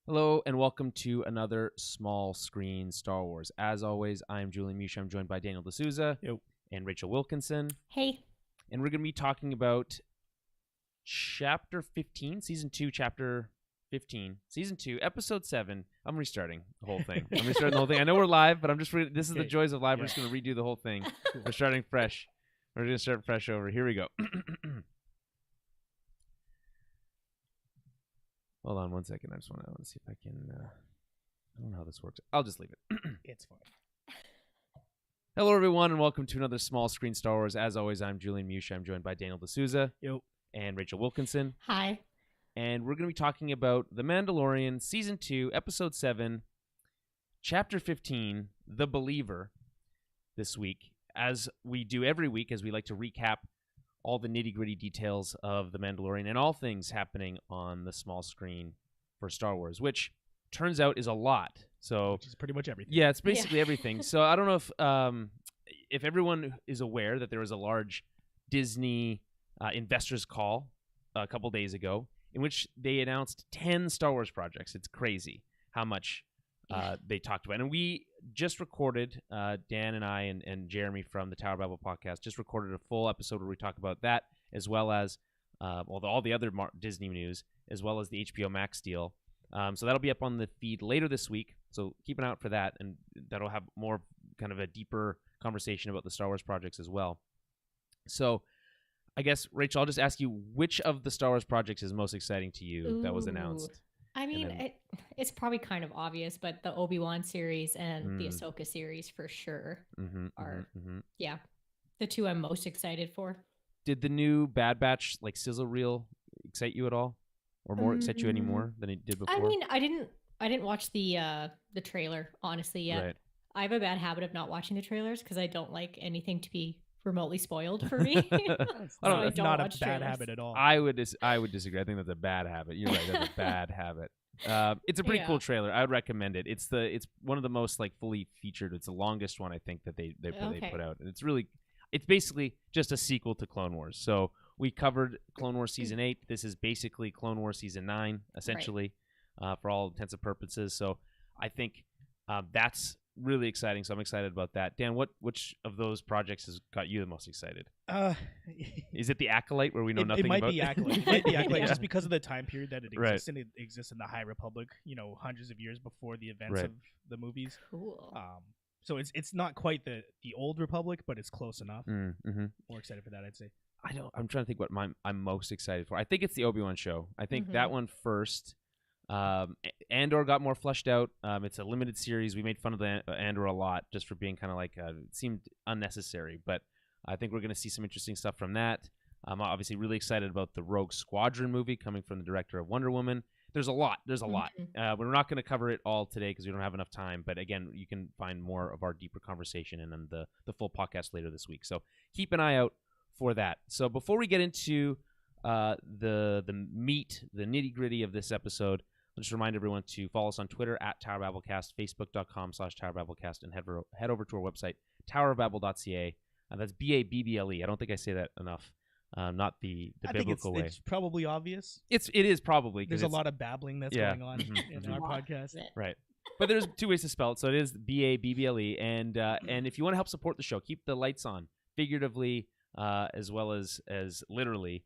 Hello and welcome to another small screen Star Wars. As always, I'm Julian Mush. I'm joined by Daniel D'Souza and Rachel Wilkinson. Hey. And we're going to be talking about Chapter 15, Season 2, Chapter 15, Season 2, Episode 7. I'm restarting the whole thing. I know we're live, but I'm just this is the joys of live. We're just going to redo the whole thing. We're starting fresh. We're going to start fresh over. Here we go. Hold on one second. I just want to see if I can. I don't know how this works. I'll just leave it. It's fine. Hello, everyone, and welcome to another small screen Star Wars. As always, I'm Julian Mush. I'm joined by Daniel D'Souza and Rachel Wilkinson. Hi. And we're going to be talking about The Mandalorian, Season 2, Episode 7, Chapter 15, The Believer, this week. As we do every week, as we like to recap all the nitty-gritty details of The Mandalorian and all things happening on the small screen for Star Wars, which turns out is a lot. So, which is pretty much everything. Yeah, it's basically everything. So I don't know if everyone is aware that there was a large Disney investors call a couple days ago in which they announced 10 Star Wars projects. It's crazy how much they talked about. And we just recorded, Dan and I and Jeremy from the Tower Babble podcast just recorded a full episode where we talk about that, as well as all the other Disney news, as well as the HBO Max deal. So that'll be up on the feed later this week. So keep an eye out for that, and that'll have more kind of a deeper conversation about the Star Wars projects as well. So I guess, Rachel, I'll just ask you, which of the Star Wars projects is most exciting to you that was announced? I mean, it's probably kind of obvious, but the Obi-Wan series and the Ahsoka series for sure are, the two I'm most excited for. Did the new Bad Batch sizzle reel excite you at all, or more excite you any more than it did before? I mean, I didn't watch the trailer honestly yet. Right. I have a bad habit of not watching the trailers because I don't like anything to be remotely spoiled for me. It's not a bad habit at all. I would disagree. I think that's a bad habit. You're right. That's a bad habit. It's a pretty cool trailer. I would recommend it. It's one of the most fully featured. It's the longest one I think that they put out. And it's basically just a sequel to Clone Wars. So we covered Clone Wars Season 8. This is basically Clone Wars Season 9, essentially, for all intents and purposes. So I think that's really exciting. So I'm excited about that. Dan, which of those projects has got you the most excited? Is it the Acolyte, where we know nothing about? It might be Acolyte, just because of the time period that it exists, and it exists in the High Republic, hundreds of years before the events of the movies. Cool. So it's not quite the Old Republic, but it's close enough. More excited for that, I'd say. I'm trying to think what I'm most excited for. I think it's the Obi-Wan show. I think that one first. Andor got more fleshed out. It's a limited series. We made fun of the Andor a lot just for being kind of it seemed unnecessary, but I think we're going to see some interesting stuff from that. I'm obviously really excited about the Rogue Squadron movie coming from the director of Wonder Woman. There's a lot. We're not going to cover it all today because we don't have enough time, but again, you can find more of our deeper conversation and then the full podcast later this week. So keep an eye out for that. So before we get into the meat, the nitty-gritty of this episode, I'll just remind everyone to follow us on Twitter at TowerBabbleCast, Facebook.com/TowerBabbleCast, and head over to our website, towerofbabble.ca. That's BABBLE. I don't think I say that enough. Not the biblical way. It's probably obvious. It is probably. There's a lot of babbling that's going on in our podcast. Right. But there's two ways to spell it. So it is BABBLE. And if you want to help support the show, keep the lights on, figuratively as well as literally,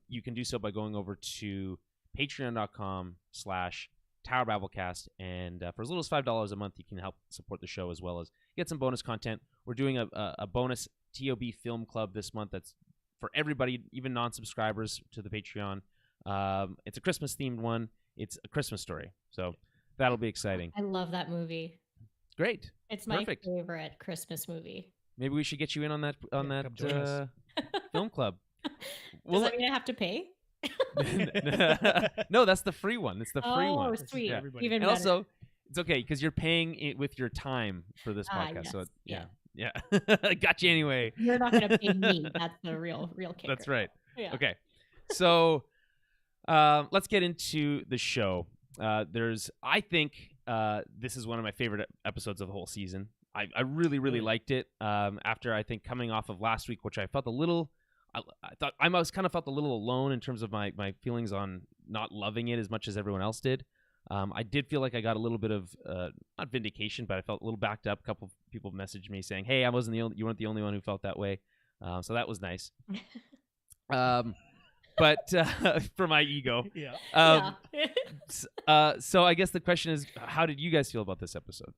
you can do so by going over to patreon.com/TowerBabbleCast, and for as little as $5 a month, you can help support the show as well as get some bonus content. We're doing a bonus TOB film club this month that's for everybody, even non-subscribers to the Patreon. It's a Christmas-themed one. It's A Christmas Story, so that'll be exciting. I love that movie. Great. It's my favorite Christmas movie. Maybe we should get you in on that film club. Does that mean I have to pay? No, that's the free one. It's the free one. Oh, sweet. Yeah. Even and better. Also, it's okay because you're paying it with your time for this podcast. Yes. So yeah. Got you anyway. You're not going to pay me. That's the real kicker. That's right. Yeah. Okay. So let's get into the show. I think this is one of my favorite episodes of the whole season. I really, really liked it. After I think coming off of last week, which I felt a little I thought I kind of felt a little alone in terms of my feelings on not loving it as much as everyone else did. I did feel like I got a little bit of not vindication, but I felt a little backed up. A couple of people messaged me saying, "Hey, you weren't the only one who felt that way," so that was nice. But for my ego, so I guess the question is, how did you guys feel about this episode?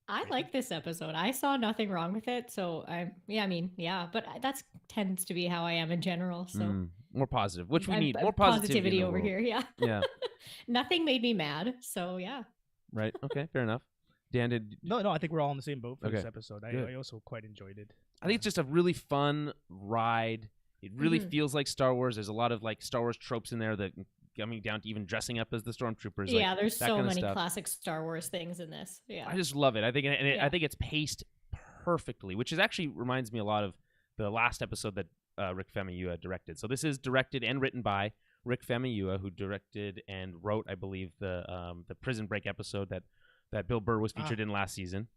I like this episode. I saw nothing wrong with it. So but that tends to be how I am in general. So more positive, which we need more positivity over here. Yeah. Yeah. Nothing made me mad. So yeah. Right. Okay. Fair enough. Dan, did no? I think we're all in the same boat for this episode. I also quite enjoyed it. I think it's just a really fun ride. It really feels like Star Wars. There's a lot of like Star Wars tropes in there that coming down to even dressing up as the stormtroopers. Yeah, there's so many classic Star Wars things in this. Yeah, I just love it. I think, I think it's paced perfectly, which is actually reminds me a lot of the last episode that Rick Famuyiwa directed. So this is directed and written by Rick Famuyiwa, who directed and wrote, I believe, the Prison Break episode that Bill Burr was featured in last season.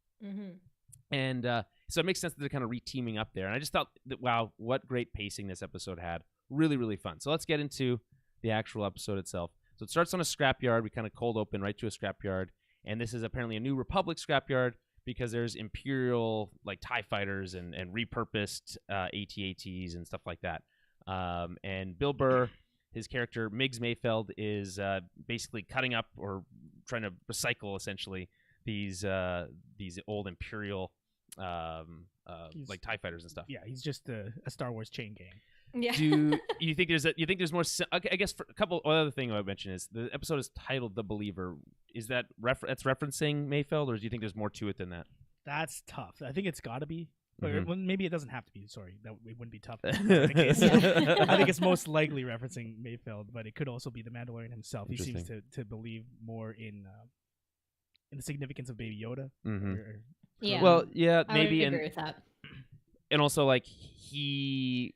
And so it makes sense that they're kind of re-teaming up there. And I just thought that, wow, what great pacing this episode had. Really, really fun. So let's get into the actual episode itself. So it starts on a scrapyard. We kind of cold open right to a scrapyard. And this is apparently a New Republic scrapyard because there's Imperial like TIE fighters and repurposed AT-ATs and stuff like that. And Bill Burr, his character Miggs Mayfeld, is basically cutting up or trying to recycle essentially these old Imperial like TIE fighters and stuff. Yeah, he's just a Star Wars chain gang. Yeah. Do you think there's more? Okay, I guess for a couple other thing I would mention is the episode is titled "The Believer." Is that that's referencing Mayfeld, or do you think there's more to it than that? That's tough. I think it's got to be. But well, maybe it doesn't have to be. Sorry, it wouldn't be tough. I think it's most likely referencing Mayfeld, but it could also be the Mandalorian himself. He seems to believe more in the significance of Baby Yoda. Yeah. Well, yeah, maybe. I would agree with that. And also, like he's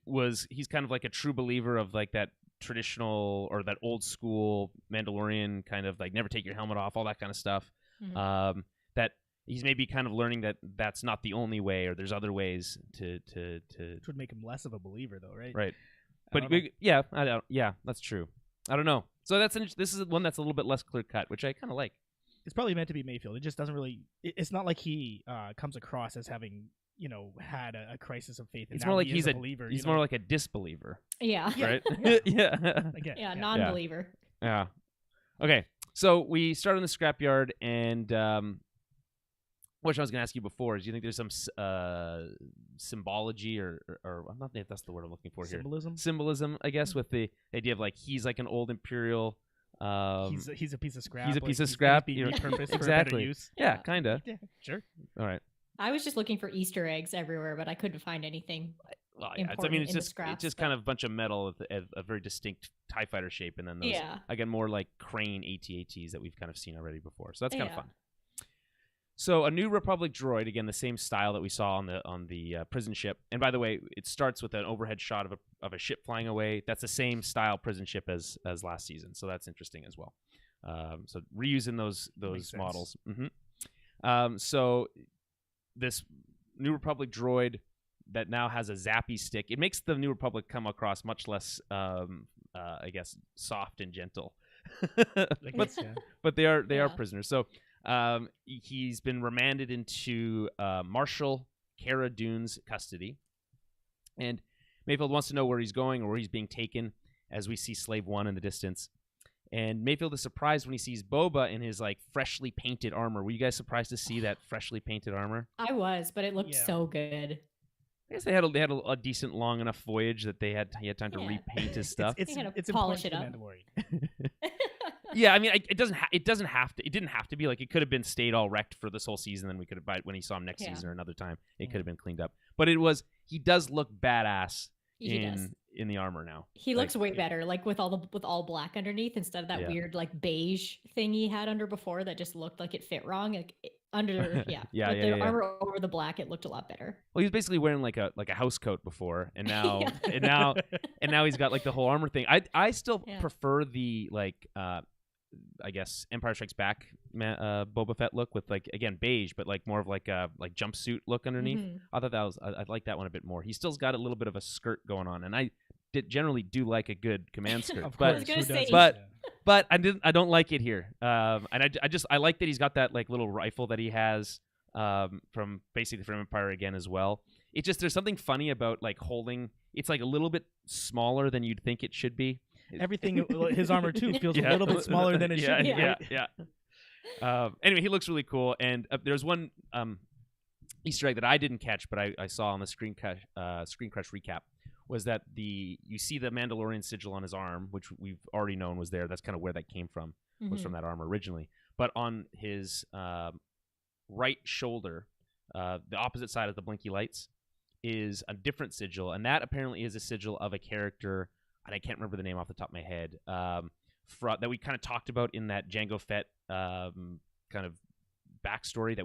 kind of like a true believer of like that traditional or that old school Mandalorian kind of like never take your helmet off, all that kind of stuff. That he's maybe kind of learning that that's not the only way, or there's other ways to. Which would make him less of a believer, though, right? Right. But that's true. I don't know. So this is one that's a little bit less clear cut, which I kind of like. It's probably meant to be Mayfield. It just doesn't really. It's not like he comes across as having had a crisis of faith. And it's more like he's a believer. He's more like a disbeliever. Yeah. Right. Yeah. Non-believer. Yeah. Okay. So we start on the scrapyard, and what I was going to ask you before is, do you think there's some symbology or I'm not think that's the word I'm looking for here. Symbolism, I guess, with the idea of like he's like an old Imperial. He's a piece of scrap. He's a piece of scrap. Repurposed exactly. for better use. Yeah, kind of. Yeah, sure. All right. I was just looking for Easter eggs everywhere, but I couldn't find anything. Well, yeah, it's just kind of a bunch of metal of a very distinct TIE fighter shape, and then those again more like crane AT-ATs that we've kind of seen already before. So that's kind of fun. So a New Republic droid, again the same style that we saw on the prison ship. And by the way, it starts with an overhead shot of a ship flying away. That's the same style prison ship as last season. So that's interesting as well. So reusing those models. So this New Republic droid that now has a zappy stick, it makes the New Republic come across much less, I guess, soft and gentle. But they are prisoners. So he's been remanded into Marshal Cara Dune's custody, and Mayfield wants to know where he's going or where he's being taken, as we see Slave One in the distance. And Mayfield is surprised when he sees Boba in his like freshly painted armor. Were you guys surprised to see that freshly painted armor? I was, but it looked so good. I guess they had a decent long enough voyage that he had time to repaint his stuff. It's polish it up. Yeah, I mean, it didn't have to be like, it could have been stayed all wrecked for this whole season. Then we could have, when he saw him next season or another time, it could have been cleaned up. But he does look badass in the armor now. He looks way better, like with all black underneath instead of that weird like beige thing he had under before that just looked like it fit wrong. Like under the armor over the black, it looked a lot better. Well, he was basically wearing like a house coat before, and now and now he's got like the whole armor thing. I still prefer the like I guess Empire Strikes Back Boba Fett look with like, again, beige, but like more of like a jumpsuit look underneath. I thought I like that one a bit more. He still's got a little bit of a skirt going on, and I generally do like a good command skirt. Of course, but But I don't like it here. And I like that he's got that like little rifle that he has from Empire again as well. It just there's something funny about like holding. It's like a little bit smaller than you'd think it should be. Everything, his armor too, feels a little bit smaller than it should be. Yeah. Anyway, he looks really cool. And there's one Easter egg that I didn't catch, but I saw on the Screen Crush recap, was that you see the Mandalorian sigil on his arm, which we've already known was there. That's kind of where that came from, was from that armor originally. But on his right shoulder, the opposite side of the blinky lights, is a different sigil, and that apparently is a sigil of a character, and I can't remember the name off the top of my head, that we kind of talked about in that Jango Fett kind of backstory that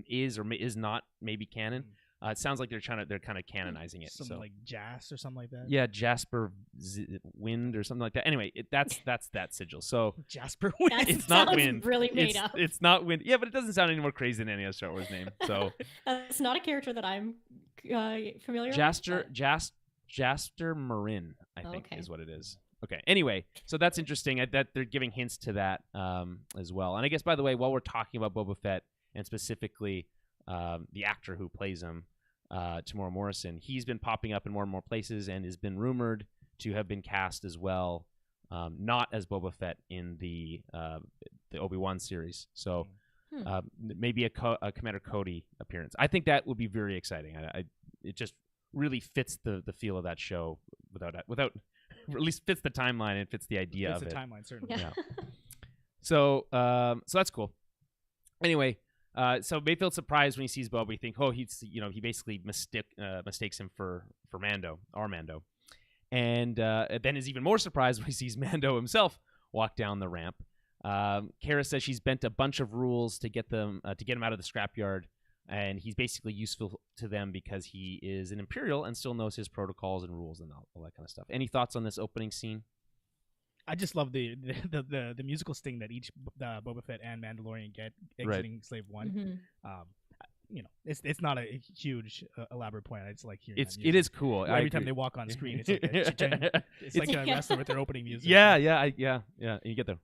is or is not maybe canon. It sounds like they're kind of canonizing it. Something like Jas or something like that. Yeah, Jasper Wind or something like that. Anyway, that's that sigil. So Jasper Wind. It's not Wind. Really made up. It's not Wind. Yeah, but it doesn't sound any more crazy than any other Star Wars name. So it's not a character that I'm familiar with. Jaster Marin, I think is what it is. Okay. Anyway, so that's interesting that they're giving hints to that as well. And I guess, by the way, while we're talking about Boba Fett and specifically the actor who plays him, Tamora Morrison, he's been popping up in more and more places and has been rumored to have been cast as well, not as Boba Fett in the Obi-Wan series. So maybe a Commander Cody appearance. I think that would be very exciting. It just really fits the feel of that show without or at least fits the timeline and fits the idea of it. Fits the timeline, certainly. Yeah. So that's cool. Anyway, so Mayfield's surprised when he sees Boba. You think, he basically mistakes him for Mando, our Mando, and then is even more surprised when he sees Mando himself walk down the ramp. Kara says she's bent a bunch of rules to get him out of the scrapyard, and he's basically useful to them because he is an Imperial and still knows his protocols and rules and all that kind of stuff. Any thoughts on this opening scene? I just love the musical sting that each Boba Fett and Mandalorian get exiting Slave One. It's not a huge elaborate point. I just like hearing it is cool. Every time they walk on screen, it's like it's like a wrestler with their opening music. Yeah. And you get the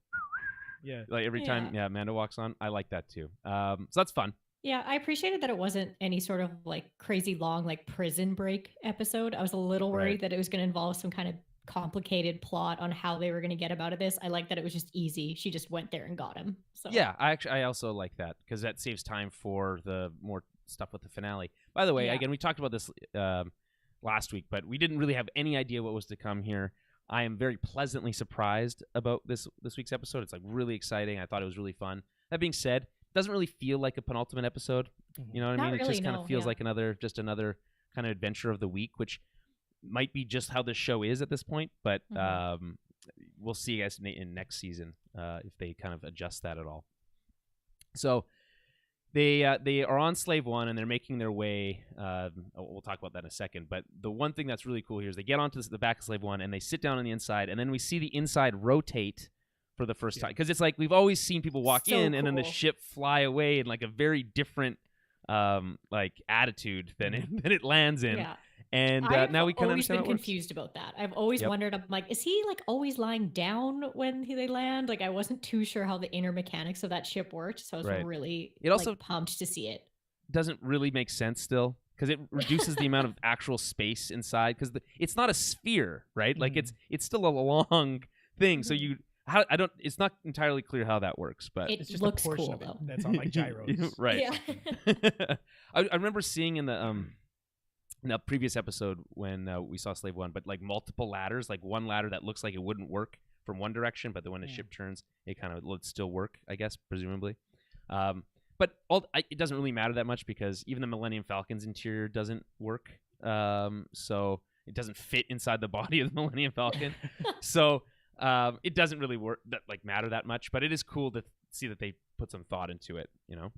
like every time Mando walks on. I like that too. So that's fun. Yeah, I appreciated that it wasn't any sort of like crazy long like prison break episode. I was a little worried that it was going to involve some kind of complicated plot on how they were going to get him out of this. I like that it was just east. She just went there and got him. So yeah, I also like that because that saves time for the more stuff with the finale. By the way, again, we talked about this last week, but we didn't really have any idea what was to come here. I am very pleasantly surprised about this week's episode. It's like really exciting. I thought it was really fun. That being said, it doesn't really feel like a penultimate episode. You know what I mean? It just kind of feels like another kind of adventure of the week, which might be just how this show is at this point. But we'll see, I guess, in next season if they kind of adjust that at all. So they are on Slave One and they're making their way. We'll talk about that in a second. But the one thing that's really cool here is they get onto the back of Slave One and they sit down on the inside, and then we see the inside rotate for the first time, because it's like we've always seen people walk in and then the ship fly away in like a very different like attitude than it lands in. Yeah. And now we kind of understand. I've always been confused about that. I've always wondered. I'm like, is he like always lying down when they land? Like, I wasn't too sure how the inner mechanics of that ship worked, so I was really pumped to see it. Doesn't really make sense still, because it reduces the amount of actual space inside, because it's not a sphere, right? Like it's still a long thing, so it's not entirely clear how that works, but it it's just looks a portion cool of it though. That's on like gyros. Right. Yeah. I remember seeing in the previous episode when we saw Slave One, but like multiple ladders, like one ladder that looks like it wouldn't work from one direction, but then when the ship turns, it kind of would still work, I guess, presumably. But it doesn't really matter that much, because even the Millennium Falcon's interior doesn't work. So it doesn't fit inside the body of the Millennium Falcon. So it doesn't really matter that much, but it is cool to see that they put some thought into it, you know.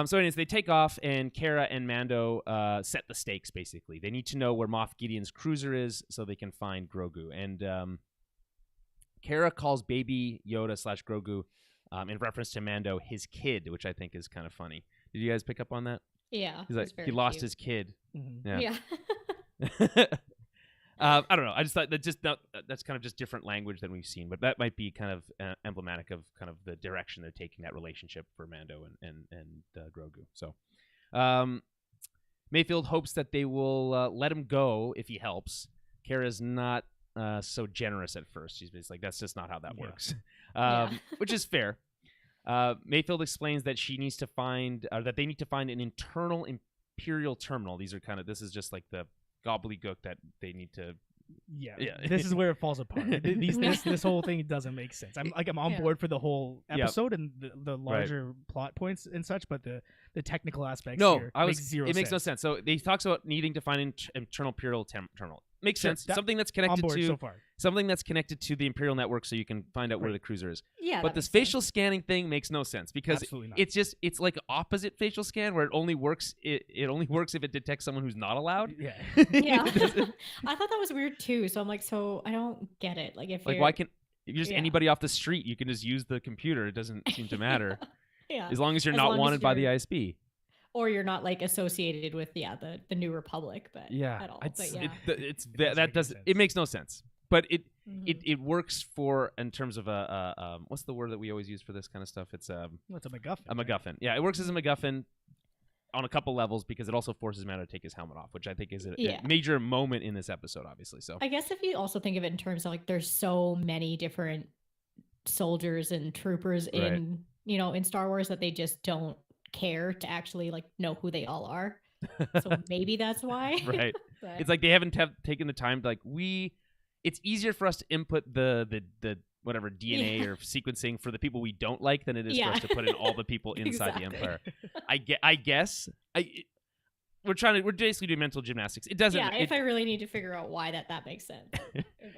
So anyways, they take off, and Kara and Mando set the stakes, basically. They need to know where Moff Gideon's cruiser is so they can find Grogu. And Kara calls Baby Yoda / Grogu, in reference to Mando, his kid, which I think is kind of funny. Did you guys pick up on that? Yeah. He's like, he lost his kid. Mm-hmm. Yeah. I don't know. I just thought that's kind of just different language than we've seen, but that might be kind of emblematic of kind of the direction they're taking that relationship for Mando and Grogu. So, Mayfield hopes that they will let him go if he helps. Kara's not so generous at first. She's like, that's just not how that works, which is fair. Mayfield explains that she needs to find, that they need to find an internal Imperial terminal. This is just like the gobbledygook that they need to. Yeah. This is where it falls apart. This whole thing doesn't make sense. I'm on board for the whole episode and the larger plot points and such, but the technical aspects makes no sense. So he talks about needing to find an internal Imperial terminal. Makes sense. Something that's connected to something that's connected to the Imperial network, so you can find out where the cruiser is. Yeah, but this facial scanning thing makes no sense because it's like opposite facial scan where it only works. It only works if it detects someone who's not allowed. Yeah. I thought that was weird too. So I'm like, so I don't get it. Like if why can't if you're just anybody off the street, you can just use the computer. It doesn't seem to matter. As long as you're not wanted by the ISB. Or you're not like associated with the New Republic, but at all. It makes no sense. But it works for in terms of what's the word that we always use for this kind of stuff? It's a MacGuffin. A MacGuffin. Yeah, it works as a MacGuffin on a couple levels because it also forces Mando to take his helmet off, which I think is a major moment in this episode, obviously. So I guess if you also think of it in terms of like there's so many different soldiers and troopers in in Star Wars that they just don't care to actually like know who they all are. So maybe that's why. Right. It's like they haven't taken the time to like it's easier for us to input the whatever DNA or sequencing for the people we don't like than it is for us to put in all the people inside the Empire. I guess we're basically doing mental gymnastics. It doesn't. Yeah, if I really need to figure out why that makes sense.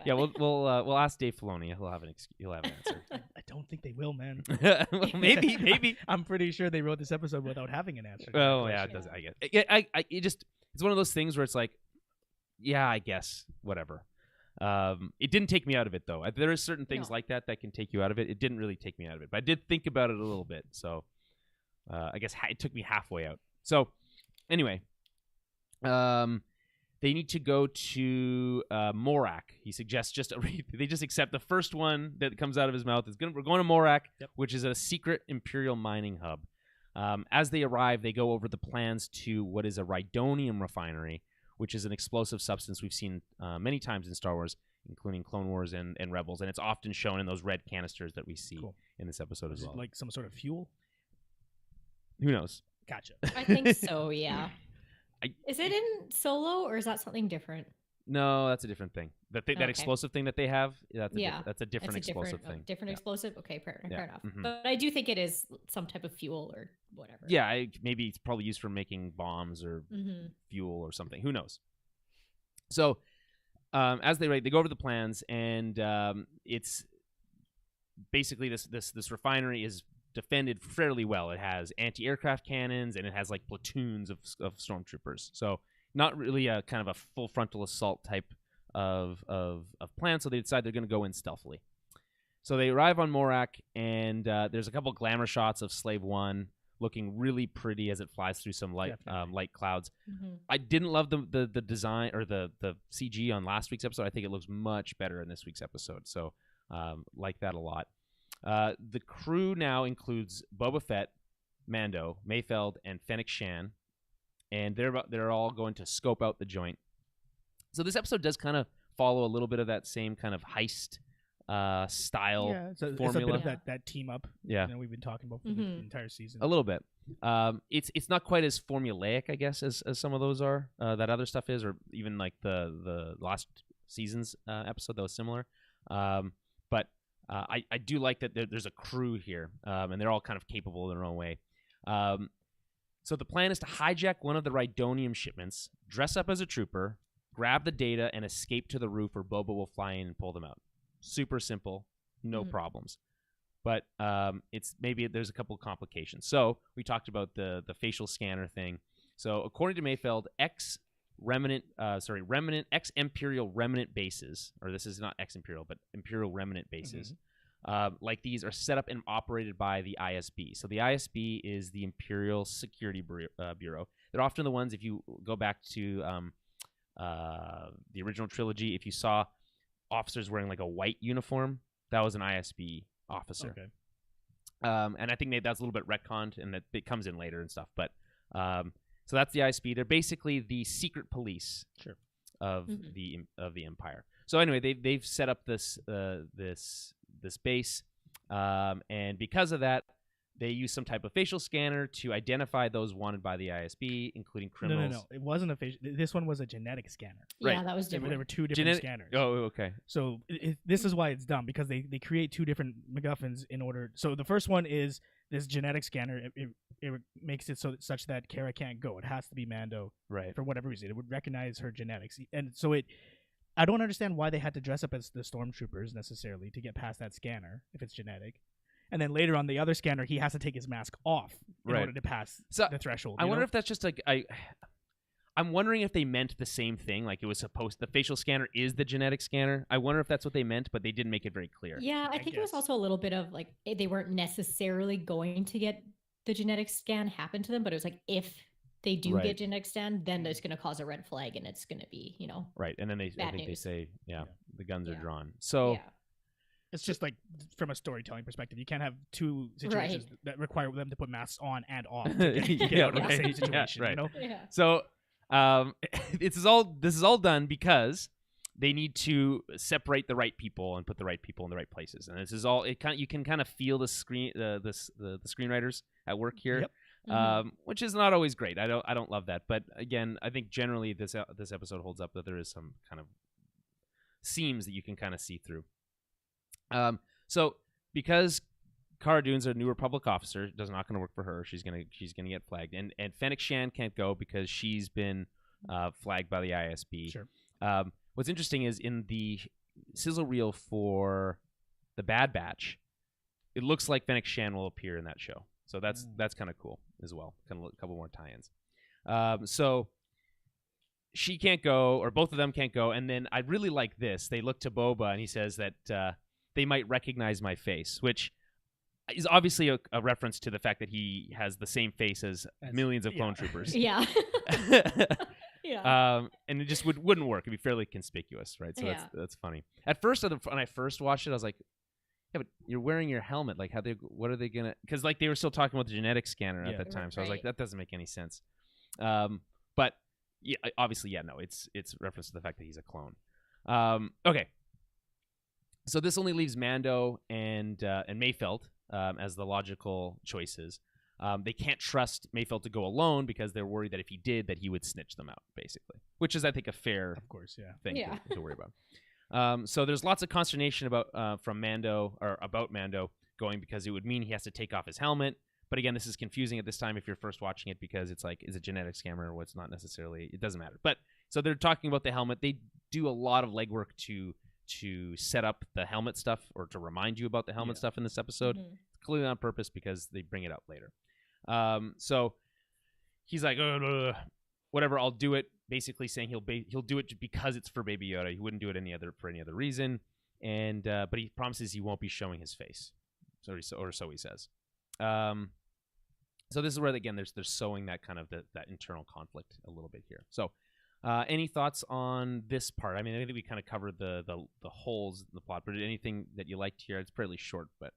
Yeah, we'll ask Dave Filoni. He'll have an answer. I don't think they will, man. Well, maybe. I'm pretty sure they wrote this episode without having an answer. Oh yeah, it does. I guess. It's one of those things where it's like, yeah, I guess whatever. It didn't take me out of it though. There are certain things like that can take you out of it. It didn't really take me out of it, but I did think about it a little bit. So I guess it took me halfway out. So anyway. They need to go to Morak. He suggests they just accept the first one that comes out of his mouth. We're going to Morak, which is a secret Imperial mining hub. As they arrive, they go over the plans to what is a Rhydonium refinery, which is an explosive substance we've seen many times in Star Wars, including Clone Wars and Rebels, and it's often shown in those red canisters that we see in this episode as well. Like some sort of fuel? Who knows? Gotcha. I think so, yeah. Is it in Solo or is that something different? No, that's a different thing. That explosive thing that they have, that's a different explosive thing. Different explosive? Okay, fair enough. Mm-hmm. But I do think it is some type of fuel or whatever. Yeah, maybe it's probably used for making bombs or fuel or something. Who knows? So as they go over the plans, and it's basically this refinery is defended fairly well. It has anti-aircraft cannons and it has like platoons of stormtroopers. So not really a kind of a full frontal assault type of plan. So they decide they're going to go in stealthily. So they arrive on Morak, and there's a couple glamour shots of Slave One looking really pretty as it flies through some light clouds. Mm-hmm. I didn't love the design or the CG on last week's episode. I think it looks much better in this week's episode. So like that a lot. The crew now includes Boba Fett, Mando, Mayfeld, and Fennec Shan, and they're all going to scope out the joint. So this episode does kind of follow a little bit of that same kind of heist style formula. It's a bit of that team up. We've been talking about for the entire season. A little bit. It's not quite as formulaic, I guess, as some of those are. That other stuff is, or even like the last season's episode that was similar. But I do like that there's a crew here, and they're all kind of capable in their own way. So the plan is to hijack one of the Rhydonium shipments, dress up as a trooper, grab the data, and escape to the roof where Boba will fly in and pull them out. Super simple, no problems. But maybe there's a couple of complications. So we talked about the facial scanner thing. So according to Mayfeld, ex-Imperial remnant bases, or this is not ex-Imperial, but Imperial remnant bases, like these are set up and operated by the ISB. So the ISB is the Imperial Security Bureau. They're often the ones, if you go back to the original trilogy, if you saw officers wearing like a white uniform, that was an ISB officer. Okay. And I think that's a little bit retconned, and that it comes in later and stuff. But so that's the ISB. They're basically the secret police of the Empire. So anyway, they've set up this base, and because of that, they use some type of facial scanner to identify those wanted by the ISB, including criminals. No. It wasn't a facial. This one was a genetic scanner. Yeah, Right. that was different. There were two different scanners. Oh, okay. So this is why it's dumb, because they create two different MacGuffins in order. So the first one is this genetic scanner. It makes it such that Kara can't go. It has to be Mando. Right. For whatever reason, it would recognize her genetics, and so I don't understand why they had to dress up as the stormtroopers necessarily to get past that scanner if it's genetic. And then later on the other scanner, he has to take his mask off in order to pass the threshold. I wonder if that's just like I'm wondering if they meant the same thing. Like it was supposed. The facial scanner is the genetic scanner. I wonder if that's what they meant, but they didn't make it very clear. Yeah, I think it was also a little bit of like they weren't necessarily going to get the genetic scan happen to them, but it was like if they do get genetic scan, then it's going to cause a red flag, and it's going to be right. And then I think news. they say the guns are drawn. So. Yeah. It's just like from a storytelling perspective, you can't have two situations that require them to put masks on and off to get out of the same situation. Right. Yeah. So this is all done because they need to separate the right people and put the right people in the right places. And this is all you can kind of feel the screenwriters at work here, which is not always great. I don't love that, but again, I think generally this episode holds up, that there is some kind of seams that you can kind of see through. So because Cara Dune's a New Republic officer, it's not going to work for her. She's gonna get flagged, and Fennec Shan can't go because she's been flagged by the ISB. Sure. What's interesting is in the sizzle reel for the Bad Batch, it looks like Fennec Shan will appear in that show. So that's kind of cool as well. Kind of a couple more tie-ins. So she can't go, or both of them can't go, and then I really like this. They look to Boba, and he says that they might recognize my face, which is obviously a reference to the fact that he has the same face as millions of clone troopers. Yeah. And it just wouldn't work. It'd be fairly conspicuous, right? So that's funny. At first, when I first watched it, I was like, yeah, but you're wearing your helmet. Like, what are they gonna? Because like they were still talking about the genetic scanner at that time, so I was like, that doesn't make any sense. But yeah, obviously, no, it's reference to the fact that he's a clone. Okay. So this only leaves Mando and Mayfeld as the logical choices. They can't trust Mayfeld to go alone because they're worried that if he did, that he would snitch them out, basically. Which is, I think, a fair thing to worry about. So there's lots of consternation about Mando going, because it would mean he has to take off his helmet. But again, this is confusing at this time if you're first watching it, because it's like, is it genetic scammer or what's not necessarily? It doesn't matter. But so they're talking about the helmet. They do a lot of legwork to set up the helmet stuff, or to remind you about the helmet stuff in this episode. Clearly on purpose, because they bring it up later. So he's like, whatever, I'll do it. Basically saying he'll do it because it's for Baby Yoda. He wouldn't do it for any other reason. And but he promises he won't be showing his face. So he says. So this is where again there's sowing that kind of that internal conflict a little bit here. So. Any thoughts on this part? I mean, I think we kind of covered the holes in the plot, but anything that you liked here? It's fairly short, but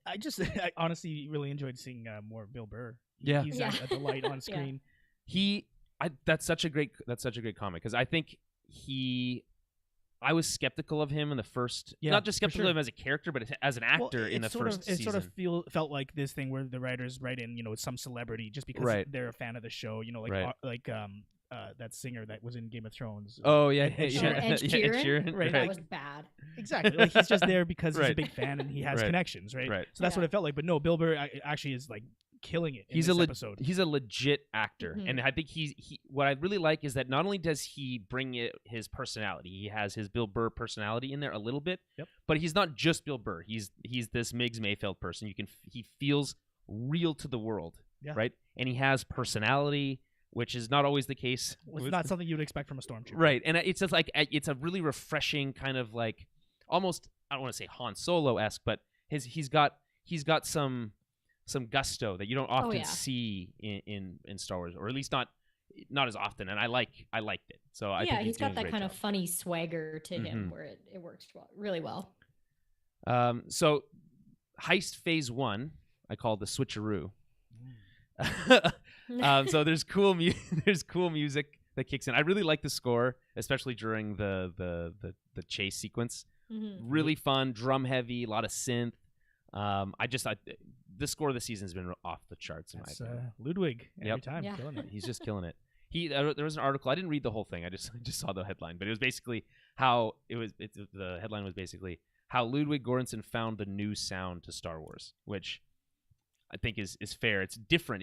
I honestly really enjoyed seeing more Bill Burr. He's a delight on screen. That's such a great comment, because I think I was skeptical of him in the first, not just skeptical of him as a character, but as an actor in the first season. It sort of felt like this thing where the writers write in, some celebrity just because they're a fan of the show, that singer that was in Game of Thrones. Oh yeah, Ed Sheeran. Right, that was bad. Exactly, like he's just there because he's a big fan and he has connections, right? So that's what it felt like. But no, Bill Burr actually is like killing it in this episode. He's a legit actor, and I think he. What I really like is that not only does he bring his personality, he has his Bill Burr personality in there a little bit, but he's not just Bill Burr. He's this Miggs Mayfeld person. He feels real to the world, right? And he has personality, which is not always the case. It's not something you would expect from a stormtrooper. Right, and it's just like, it's a really refreshing kind of like, almost, I don't want to say Han Solo-esque, but he's got some gusto that you don't often see in Star Wars, or at least not, not as often, and I liked it. So I think he's got that kind of funny swagger to him where it works really well. So heist phase 1, I call the switcheroo. So there's cool music that kicks in. I really like the score, especially during the chase sequence. Really fun, drum heavy, a lot of synth. The score of the season has been off the charts in my opinion. Ludwig every time, killing it. He's just killing it. There was an article. I didn't read the whole thing. I just saw the headline, but it was basically the headline was basically how Ludwig Göransson found the new sound to Star Wars, which I think is fair. It's different.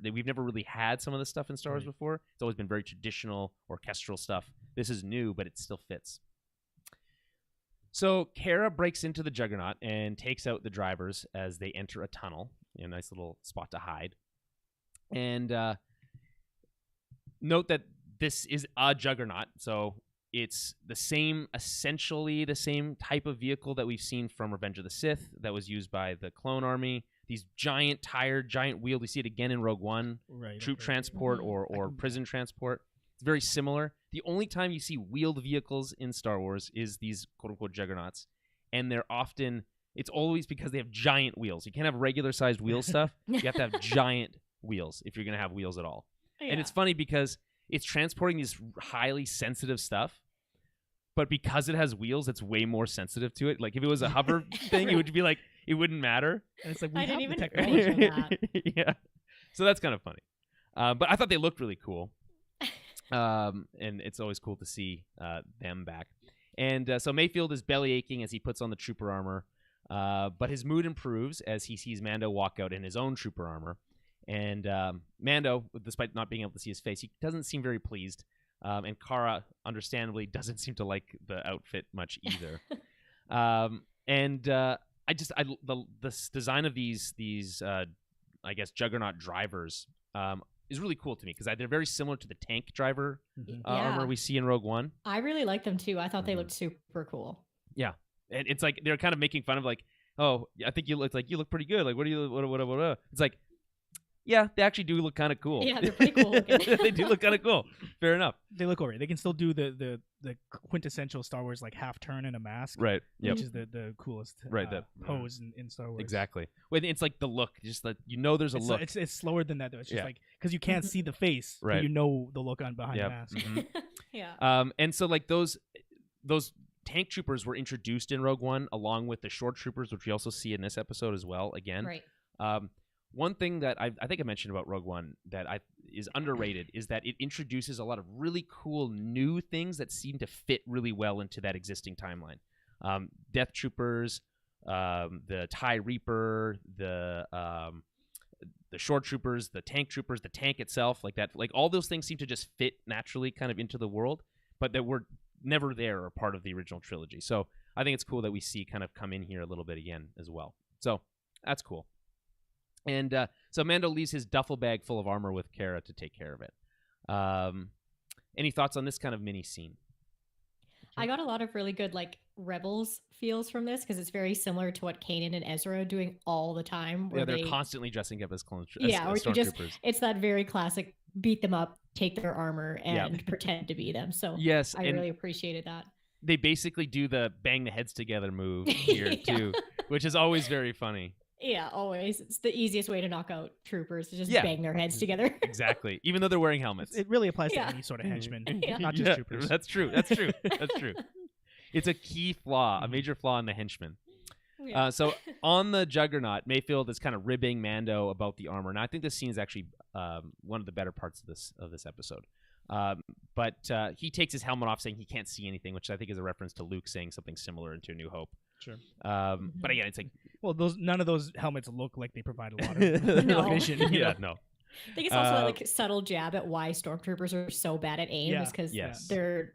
We've never really had some of this stuff in Star Wars before. It's always been very traditional orchestral stuff. This is new, but it still fits. So Kara breaks into the Juggernaut and takes out the drivers as they enter a tunnel. A nice little spot to hide. And note that this is a Juggernaut, so it's essentially the same type of vehicle that we've seen from Revenge of the Sith that was used by the Clone Army. These giant wheeled. We see it again in Rogue One. Troop transport or prison transport. It's very similar. The only time you see wheeled vehicles in Star Wars is these quote-unquote Juggernauts. And it's always because they have giant wheels. You can't have regular-sized wheel stuff. You have to have giant wheels if you're going to have wheels at all. Yeah. And it's funny because it's transporting these highly sensitive stuff. But because it has wheels, it's way more sensitive to it. Like if it was a hover thing, it would be like, it wouldn't matter. And it's like, I didn't even think of that. Yeah. So that's kind of funny. But I thought they looked really cool. And it's always cool to see them back. And so Mayfield is belly aching as he puts on the trooper armor. But his mood improves as he sees Mando walk out in his own trooper armor. And Mando, despite not being able to see his face, he doesn't seem very pleased. And Cara, understandably, doesn't seem to like the outfit much either. The design of these I guess Juggernaut drivers is really cool to me because they're very similar to the tank driver armor we see in Rogue One. I really like them too. I thought they looked super cool. Yeah, and it's like they're kind of making fun of like, oh, I think you look pretty good. Like, what? It's like, yeah, they actually do look kind of cool. Yeah, they're pretty cool looking. They do look kind of cool. Fair enough. They look alright. They can still do the quintessential Star Wars like half turn in a mask, right? Yep. Which is the coolest pose in Star Wars. Exactly. It's like the look, just that there's a look. It's slower than that though. It's just like because you can't see the face, right? But you know the look on behind the mask. Yeah. And so like those tank troopers were introduced in Rogue One along with the short troopers, which we also see in this episode as well. Again, right. One thing that I think I mentioned about Rogue One that is underrated is that it introduces a lot of really cool new things that seem to fit really well into that existing timeline. Death Troopers, the TIE Reaper, the short troopers, the tank itself, like that. Like all those things seem to just fit naturally kind of into the world, but that were never there or part of the original trilogy. So I think it's cool that we see kind of come in here a little bit again as well. So that's cool. And so Mando leaves his duffel bag full of armor with Kara to take care of it. Any thoughts on this kind of mini scene? I got a lot of really good like Rebels feels from this because it's very similar to what Kanan and Ezra are doing all the time. Where they're constantly dressing up as clones. It's that very classic beat them up, take their armor, and pretend to be them. So yes, I really appreciated that. They basically do the bang the heads together move here too, which is always very funny. Yeah, always. It's the easiest way to knock out troopers to just bang their heads together. Exactly. Even though they're wearing helmets. It really applies to any sort of henchman, not just troopers. That's true. It's a key flaw, a major flaw in the henchman. Yeah. So on the Juggernaut, Mayfield is kind of ribbing Mando about the armor. Now I think this scene is actually one of the better parts of this episode. But he takes his helmet off saying he can't see anything, which I think is a reference to Luke saying something similar into A New Hope. Sure. But again, it's like, well, none of those helmets look like they provide a lot of vision. No. I think it's also that like subtle jab at why stormtroopers are so bad at aim is because their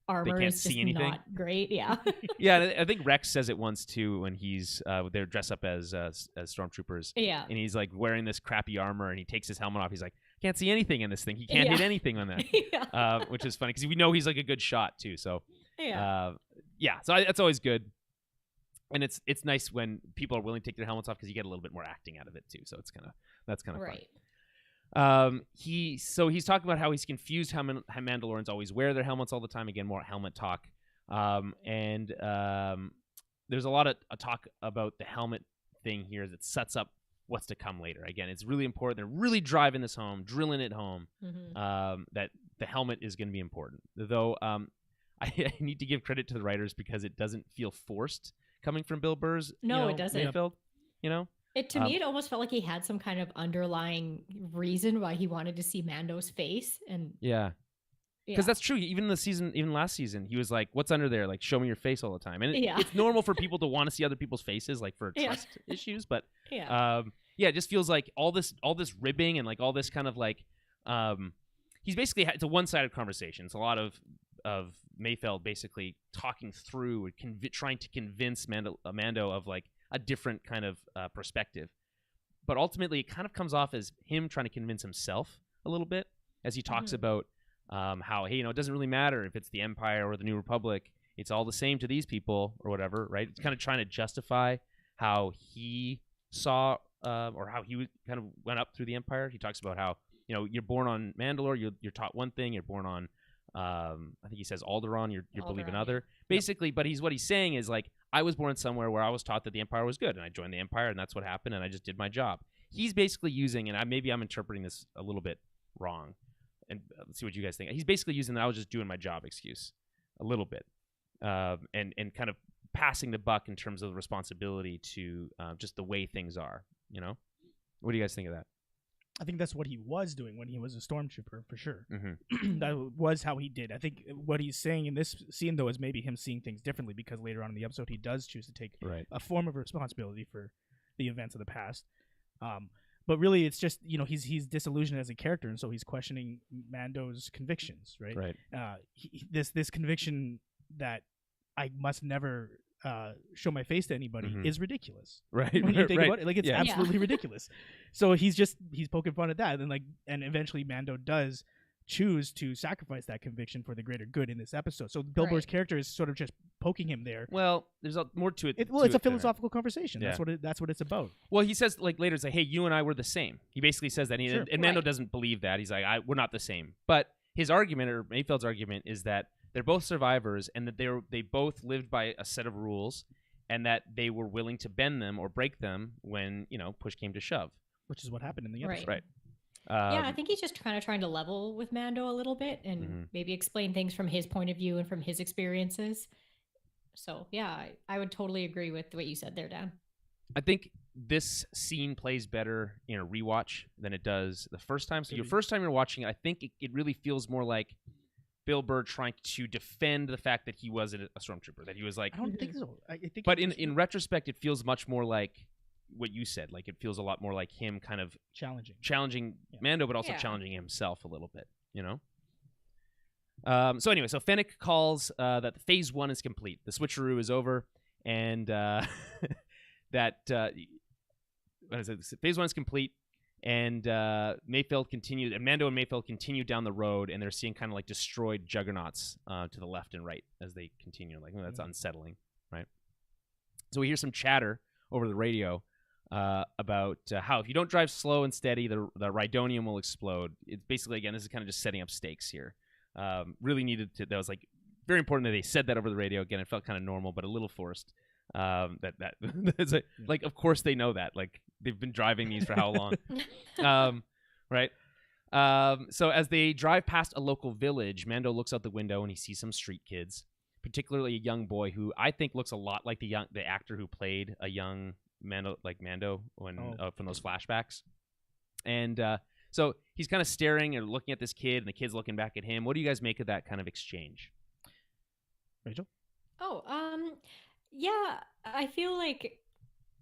armor is just not great. Yeah. Yeah, I think Rex says it once too when they're dressed up as stormtroopers. Yeah. And he's like wearing this crappy armor and he takes his helmet off. He's like, can't see anything in this thing. He can't hit anything on that. Which is funny because we know he's like a good shot too. So so that's always good. And it's nice when people are willing to take their helmets off because you get a little bit more acting out of it too. So that's kind of right. He's talking about how he's confused how Mandalorians always wear their helmets all the time. Again, more helmet talk. And there's a lot of talk about the helmet thing here that sets up what's to come later. Again, it's really important. They're really driving this home, drilling it home, that the helmet is going to be important. Though I need to give credit to the writers because it doesn't feel forced coming from Bill Burr's. No, it doesn't. Mayfield, To me, it almost felt like he had some kind of underlying reason why he wanted to see Mando's face, and because that's true. Even last season, he was like, "What's under there? Like, show me your face all the time." And it's normal for people to want to see other people's faces, like for trust issues. But it just feels like all this ribbing and like all this kind of like, he's basically it's a one-sided conversation. It's a lot of Mayfeld basically talking through and trying to convince Mando of like a different kind of perspective. But ultimately, it kind of comes off as him trying to convince himself a little bit as he talks about how, hey, it doesn't really matter if it's the Empire or the New Republic. It's all the same to these people or whatever, right? It's kind of trying to justify how he saw or how he kind of went up through the Empire. He talks about how, you're born on Mandalore, you're taught one thing, you're born on I think he says Alderaan, you believe another. Basically, but what he's saying is like, I was born somewhere where I was taught that the Empire was good, and I joined the Empire, and that's what happened, and I just did my job. He's basically using, and maybe I'm interpreting this a little bit wrong, and let's see what you guys think. He's basically using that I was just doing my job excuse a little bit, and kind of passing the buck in terms of the responsibility to just the way things are. What do you guys think of that? I think that's what he was doing when he was a stormtrooper, for sure. That was how he did. I think what he's saying in this scene, though, is maybe him seeing things differently, because later on in the episode, he does choose to take a form of responsibility for the events of the past. But really, it's just, he's disillusioned as a character, and so he's questioning Mando's convictions, right? Right. This conviction that I must never show my face to anybody is ridiculous, right? When you think about it, like, it's absolutely ridiculous. So he's poking fun at that, and eventually Mando does choose to sacrifice that conviction for the greater good in this episode. So Bill Burr's character is sort of just poking him there. Well, there's more to it. It's a philosophical conversation. Yeah. That's what it's about. Well, he says like later, it's like, hey, you and I were the same. He basically says that, and Mando doesn't believe that. He's like, we're not the same. But his argument, or Mayfeld's argument, is that they're both survivors, and that they both lived by a set of rules, and that they were willing to bend them or break them when push came to shove. Which is what happened in the episode. Right. I think he's just kind of trying to level with Mando a little bit and maybe explain things from his point of view and from his experiences. So, yeah, I would totally agree with what you said there, Dan. I think this scene plays better in a rewatch than it does the first time. So your first time you're watching it, I think it really feels more like Bill Burr trying to defend the fact that he was a stormtrooper, that he was like... I don't think so. I think but in retrospect, it feels much more like what you said. Like, it feels a lot more like him kind of challenging Mando, but also challenging himself a little bit, So anyway, so Fennec calls that phase 1 is complete. The switcheroo is over, and that phase 1 is complete, and Mayfeld continued, and Mando and Mayfeld continue down the road, and they're seeing kind of like destroyed juggernauts to the left and right as they continue. Like, that's unsettling, right? So we hear some chatter over the radio about how if you don't drive slow and steady, the Rhydonium will explode. It's basically, again, this is kind of just setting up stakes here. Really needed to. That was like very important that they said that over the radio. Again, it felt kind of normal, but a little forced. Like, of course they know that. Like, they've been driving these for how long, right? So as they drive past a local village, Mando looks out the window and he sees some street kids, particularly a young boy who I think looks a lot like the actor who played a young Mando from those flashbacks. And so he's kind of staring and looking at this kid, and the kid's looking back at him. What do you guys make of that kind of exchange? Rachel? Yeah, I feel like,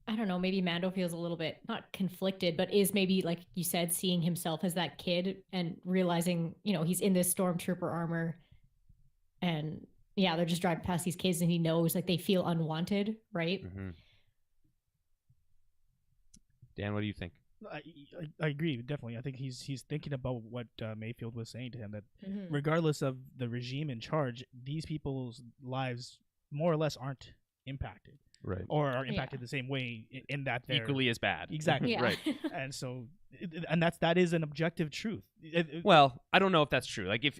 I don't know, maybe Mando feels a little bit, not conflicted, but is maybe, like you said, seeing himself as that kid and realizing, he's in this stormtrooper armor, and they're just driving past these kids, and he knows, like, they feel unwanted, right? Mm-hmm. Dan, what do you think? I agree, definitely. I think he's thinking about what Mayfield was saying to him, that regardless of the regime in charge, these people's lives more or less aren't impacted. right, or are impacted the same way in that they're equally as bad. Exactly. Yeah. Right. And so, that is an objective truth. Well, I don't know if that's true. Like if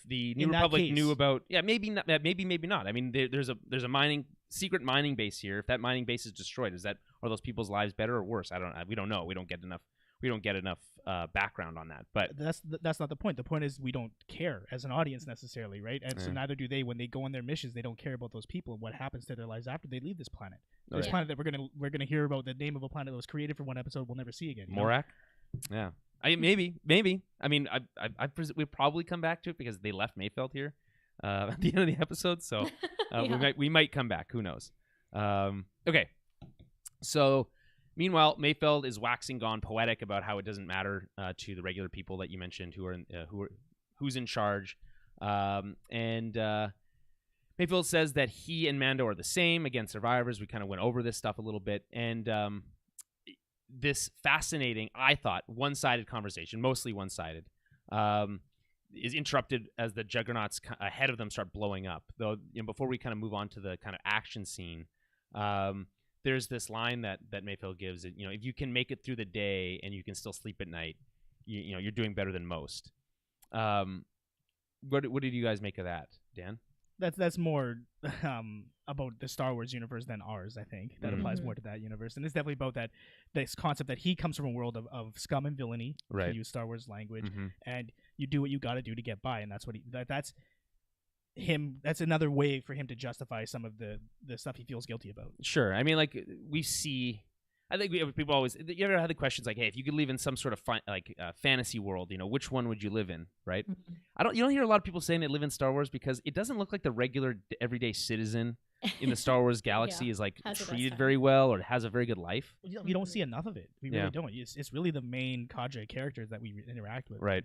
the New In that Republic case. knew about, maybe not, maybe not. I mean, there's a secret mining base here. If that mining base is destroyed, are those people's lives better or worse? We don't know. We don't get enough background on that. But that's not the point. The point is we don't care as an audience necessarily, right? And so neither do they. When they go on their missions, they don't care about those people and what happens to their lives after they leave this planet. This planet that we're gonna hear about, the name of a planet that was created for one episode, we'll never see again. Morak. Yeah. Maybe. I mean, we'll probably come back to it because they left Mayfeld here at the end of the episode. So we might come back. Who knows? Okay. So meanwhile, Mayfeld is waxing gone poetic about how it doesn't matter to the regular people that you mentioned who's in charge, and Mayfield says that he and Mando are the same. Again, survivors. We kind of went over this stuff a little bit, and this fascinating, I thought, one-sided conversation, mostly one-sided, is interrupted as the juggernauts ahead of them start blowing up. Though, before we kind of move on to the kind of action scene, there's this line that Mayfield gives. If you can make it through the day and you can still sleep at night, you're doing better than most. What did you guys make of that, Dan? That's more about the Star Wars universe than ours. I think that applies more to that universe, and it's definitely about this concept that he comes from a world of scum and villainy, right, to use Star Wars language, and you do what you got to do to get by, and that's what that's him. That's another way for him to justify some of the stuff he feels guilty about. Sure. I mean, like we see. I think people always. You ever had the questions like, "Hey, if you could live in some sort of fantasy world, which one would you live in?" Right? You don't hear a lot of people saying they live in Star Wars because it doesn't look like the regular everyday citizen in the Star Wars galaxy is treated very well or has a very good life. We don't see enough of it. We really don't. It's really the main cadre characters that we interact with. Right.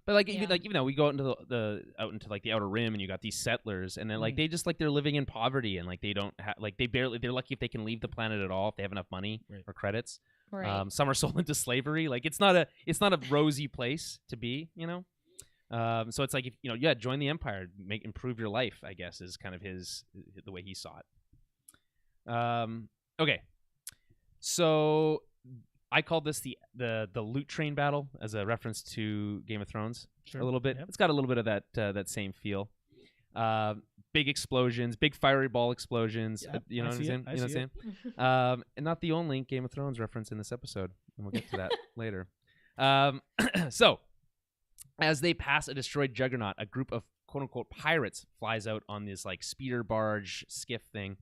But even though we go out into the outer rim and you got these settlers and then they just they're living in poverty and they don't have they're lucky if they can leave the planet at all if they have enough money or credits. Right. Some are sold into slavery. It's not a rosy place to be. So it's like if join the Empire, improve your life. I guess is kind of the way he saw it. Okay, so I called this the loot train battle as a reference to Game of Thrones. Sure. A little bit. Yep. It's got a little bit of that same feel. Big explosions, big fiery ball explosions. Yep. You know what I'm saying? I see it. And not the only Game of Thrones reference in this episode, and we'll get to that later. So, as they pass a destroyed juggernaut, a group of quote-unquote pirates flies out on this speeder barge skiff thing,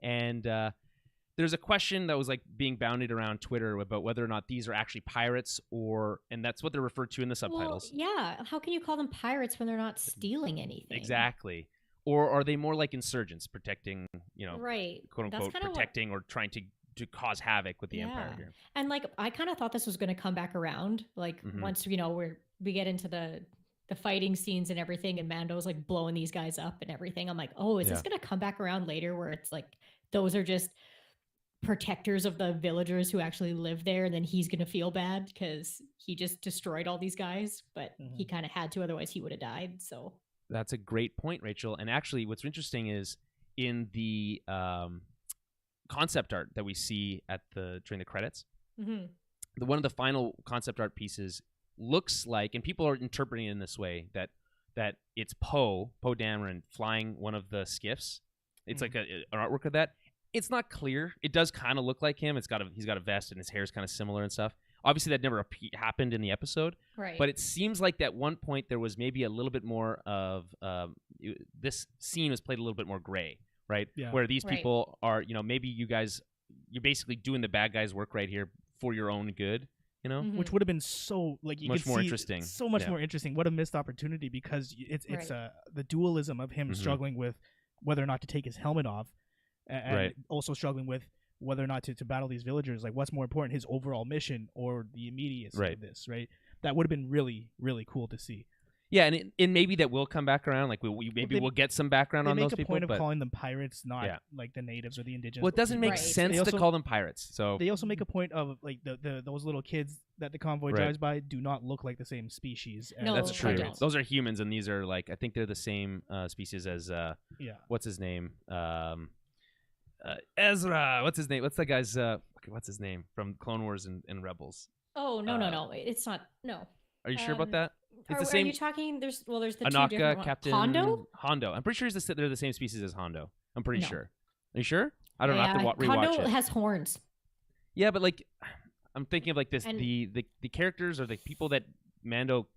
and there's a question that was being bounded around Twitter about whether or not these are actually pirates and that's what they're referred to in the subtitles. Well, yeah. How can you call them pirates when they're not stealing anything? Exactly. Or are they more like insurgents protecting, right, quote unquote, protecting or trying to cause havoc with the Empire here? And I kind of thought this was going to come back around, once we get into the fighting scenes and everything, and Mando's blowing these guys up and everything. I'm like, oh, is this going to come back around later where it's those are just protectors of the villagers who actually live there, and then he's going to feel bad because he just destroyed all these guys, but he kind of had to, otherwise he would have died. So that's a great point, Rachel. And actually what's interesting is in the concept art that we see during the credits, one of the final concept art pieces looks like, and people are interpreting it in this way, that it's Poe Dameron flying one of the skiffs. It's like an artwork of that. It's not clear. It does kind of look like him. He's got a vest and his hair is kind of similar and stuff. Obviously, that never happened in the episode. Right. But it seems like at one point there was maybe a little bit more of this scene was played a little bit more gray, right? Yeah. Where these people are, maybe you're basically doing the bad guys' work right here for your own good, Which would have been so much more interesting. So much more interesting. What a missed opportunity, because it's the dualism of him struggling with whether or not to take his helmet off. And also struggling with whether or not to battle these villagers. What's more important, his overall mission or the immediacy of this, right? That would have been really, really cool to see. Yeah, and maybe that will come back around. We'll get some background on those people. They make a point of calling them pirates, not the natives or the indigenous. Well, it doesn't make sense to call them pirates. So they also make a point of those little kids that the convoy drives by do not look like the same species. No, that's true. Pirates. Those are humans, and these are I think they're the same species as what's his name? Ezra. What's his name? What's that guy's? What's his name from Clone Wars and Rebels? Oh no, it's not. No. Are you sure about that? It's the Are same. you talking? There's the Anaka, two different Captain Hondo. Hondo. I'm pretty sure they're the same species as Hondo. I'm pretty No. sure. Are you sure? I don't know. I have to rewatch Hondo it. has horns. Yeah, but like, I'm thinking of like this. The characters or the people that Mando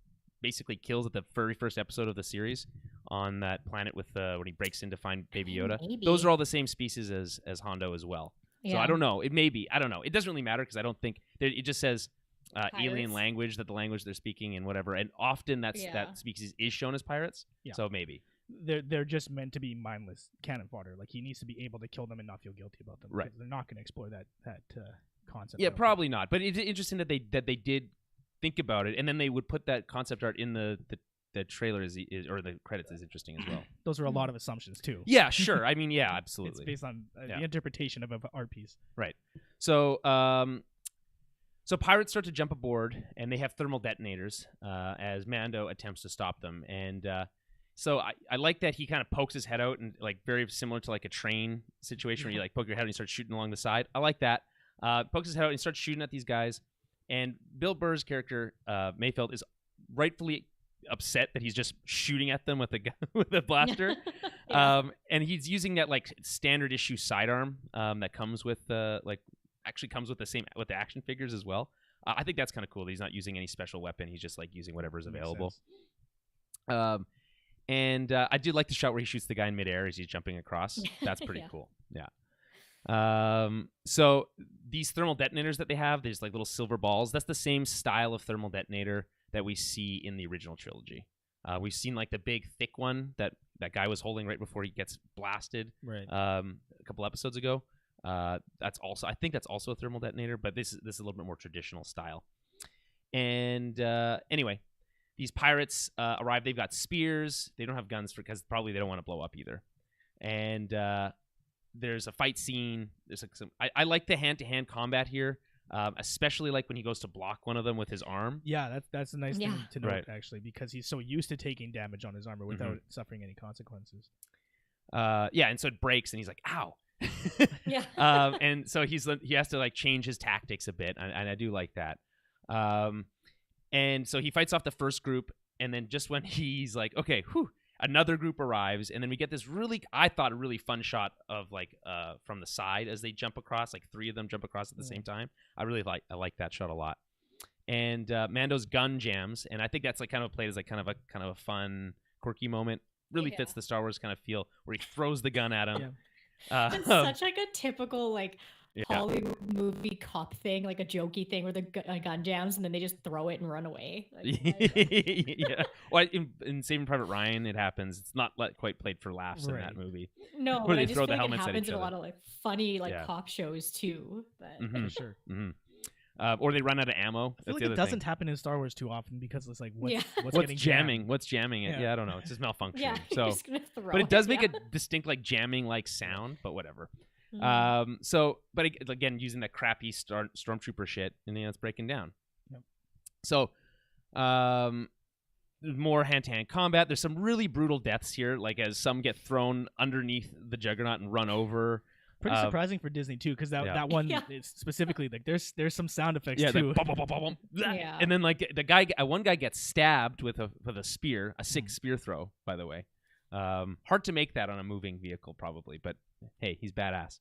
basically kills at the very first episode of the series on that planet with when he breaks in to find Baby Yoda. Maybe. Those are all the same species as Hondo as well. Yeah. So I don't know. It may be. I don't know. It doesn't really matter because I don't think it just says alien Pirates. language, that the language they're speaking and whatever. And often that species is shown as pirates. Yeah. So maybe. They're just meant to be mindless cannon fodder. Like he needs to be able to kill them and not feel guilty about them. Right. They're not going to explore that concept. Yeah, probably not. But it's interesting that they did think about it, and then they would put that concept art in the trailer or the credits is interesting as well. Those are a lot of assumptions too. Yeah, sure. I mean, yeah, absolutely. It's based on the interpretation of an art piece. Right. So, so pirates start to jump aboard, and they have thermal detonators as Mando attempts to stop them. And so I like that he kind of pokes his head out, and like very similar to like a train situation where you like poke your head and you start shooting along the side. I like that. Pokes his head out and he starts shooting at these guys. And Bill Burr's character, Mayfeld, is rightfully upset that he's just shooting at them with a blaster. Yeah. And he's using that like standard issue sidearm that comes with comes with the action figures as well. I think that's kind of cool that he's not using any special weapon. He's just like using whatever is available. And I do like the shot where he shoots the guy in midair as he's jumping across. That's pretty cool. Yeah. So these thermal detonators that they have, there's like little silver balls. That's the same style of thermal detonator that we see in the original trilogy. We've seen like the big thick one that guy was holding right before he gets blasted. Right. A couple episodes ago. I think that's also a thermal detonator, but this is a little bit more traditional style. And anyway, these pirates arrive. They've got spears. They don't have guns because probably they don't want to blow up either. And there's a fight scene. There's like I like the hand-to-hand combat here, especially like when he goes to block one of them with his arm. Yeah, that's a nice thing to note, right. Actually, because he's so used to taking damage on his armor without suffering any consequences. And so it breaks, and he's like, "Ow!" Yeah. And so he has to like change his tactics a bit, and I do like that. And so he fights off the first group, and then just when he's like, "Okay, whew," another group arrives, and then we get this I thought a really fun shot of like from the side as they jump across, like three of them jump across at the same time. I like that shot a lot. And Mando's gun jams, and I think that's like kind of played as like kind of a fun, quirky moment. Really fits the Star Wars kind of feel where he throws the gun at him. Yeah. It's such like a typical like Hollywood movie cop thing, like a jokey thing where the gun jams and then they just throw it and run away. Yeah. Well, in Saving Private Ryan, it happens. It's not quite played for laughs in that movie. No, where but they I just throw feel the like it helmets at happens each in a other. lot of like funny like cop shows too. But For sure. Or they run out of ammo. I feel like it doesn't happen in Star Wars too often because it's like what's jamming? jammed? What's jamming it? Yeah, I don't know. It's just malfunctioning. Yeah, so, just gonna throw but it does make a distinct like jamming like sound. But whatever. But again, using that crappy stormtrooper shit, and it's breaking down. Yep. So, more hand-to-hand combat. There's some really brutal deaths here, like as some get thrown underneath the Juggernaut and rone over. Pretty surprising for Disney too, because that one is specifically like there's some sound effects too. Yeah. And then like one guy gets stabbed with a spear, a sick spear throw, by the way. Hard to make that on a moving vehicle, probably, but hey, he's badass.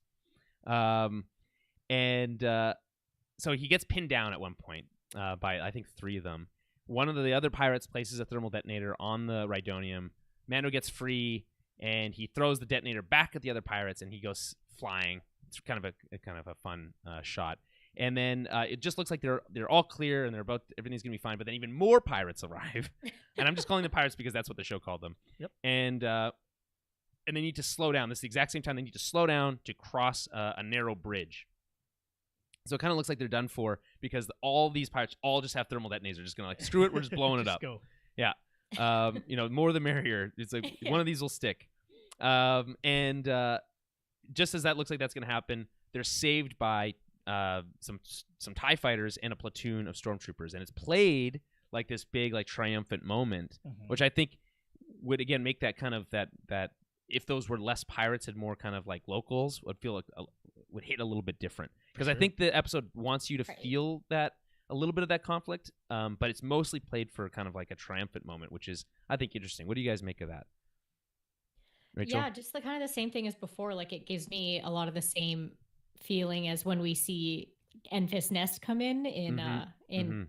So he gets pinned down at one point by I think three of them. One of the other pirates places a thermal detonator on the Rhydonium. Mando gets free, and he throws the detonator back at the other pirates, and he goes flying. It's kind of a fun shot. And then it just looks like they're all clear, and everything's gonna be fine. But then even more pirates arrive, and I'm just calling them pirates because that's what the show called them. Yep. And they need to slow down. This is the exact same time they need to slow down to cross a narrow bridge. So it kind of looks like they're done for because all these pirates all just have thermal detonators. They're just gonna like screw it. We're just blowing it up. Go. Yeah. More the merrier. It's like one of these will stick. And just as that looks like that's gonna happen, they're saved by some TIE fighters and a platoon of stormtroopers, and it's played like this big like triumphant moment, which I think would again make that kind of that if those were less pirates and more kind of like locals, would feel like would hit a little bit different. Because I think the episode wants you to feel that a little bit of that conflict, but it's mostly played for kind of like a triumphant moment, which is, I think, interesting. What do you guys make of that? Rachel? Yeah, just the kind of the same thing as before. Like it gives me a lot of the same feeling as when we see Enfys Nest come in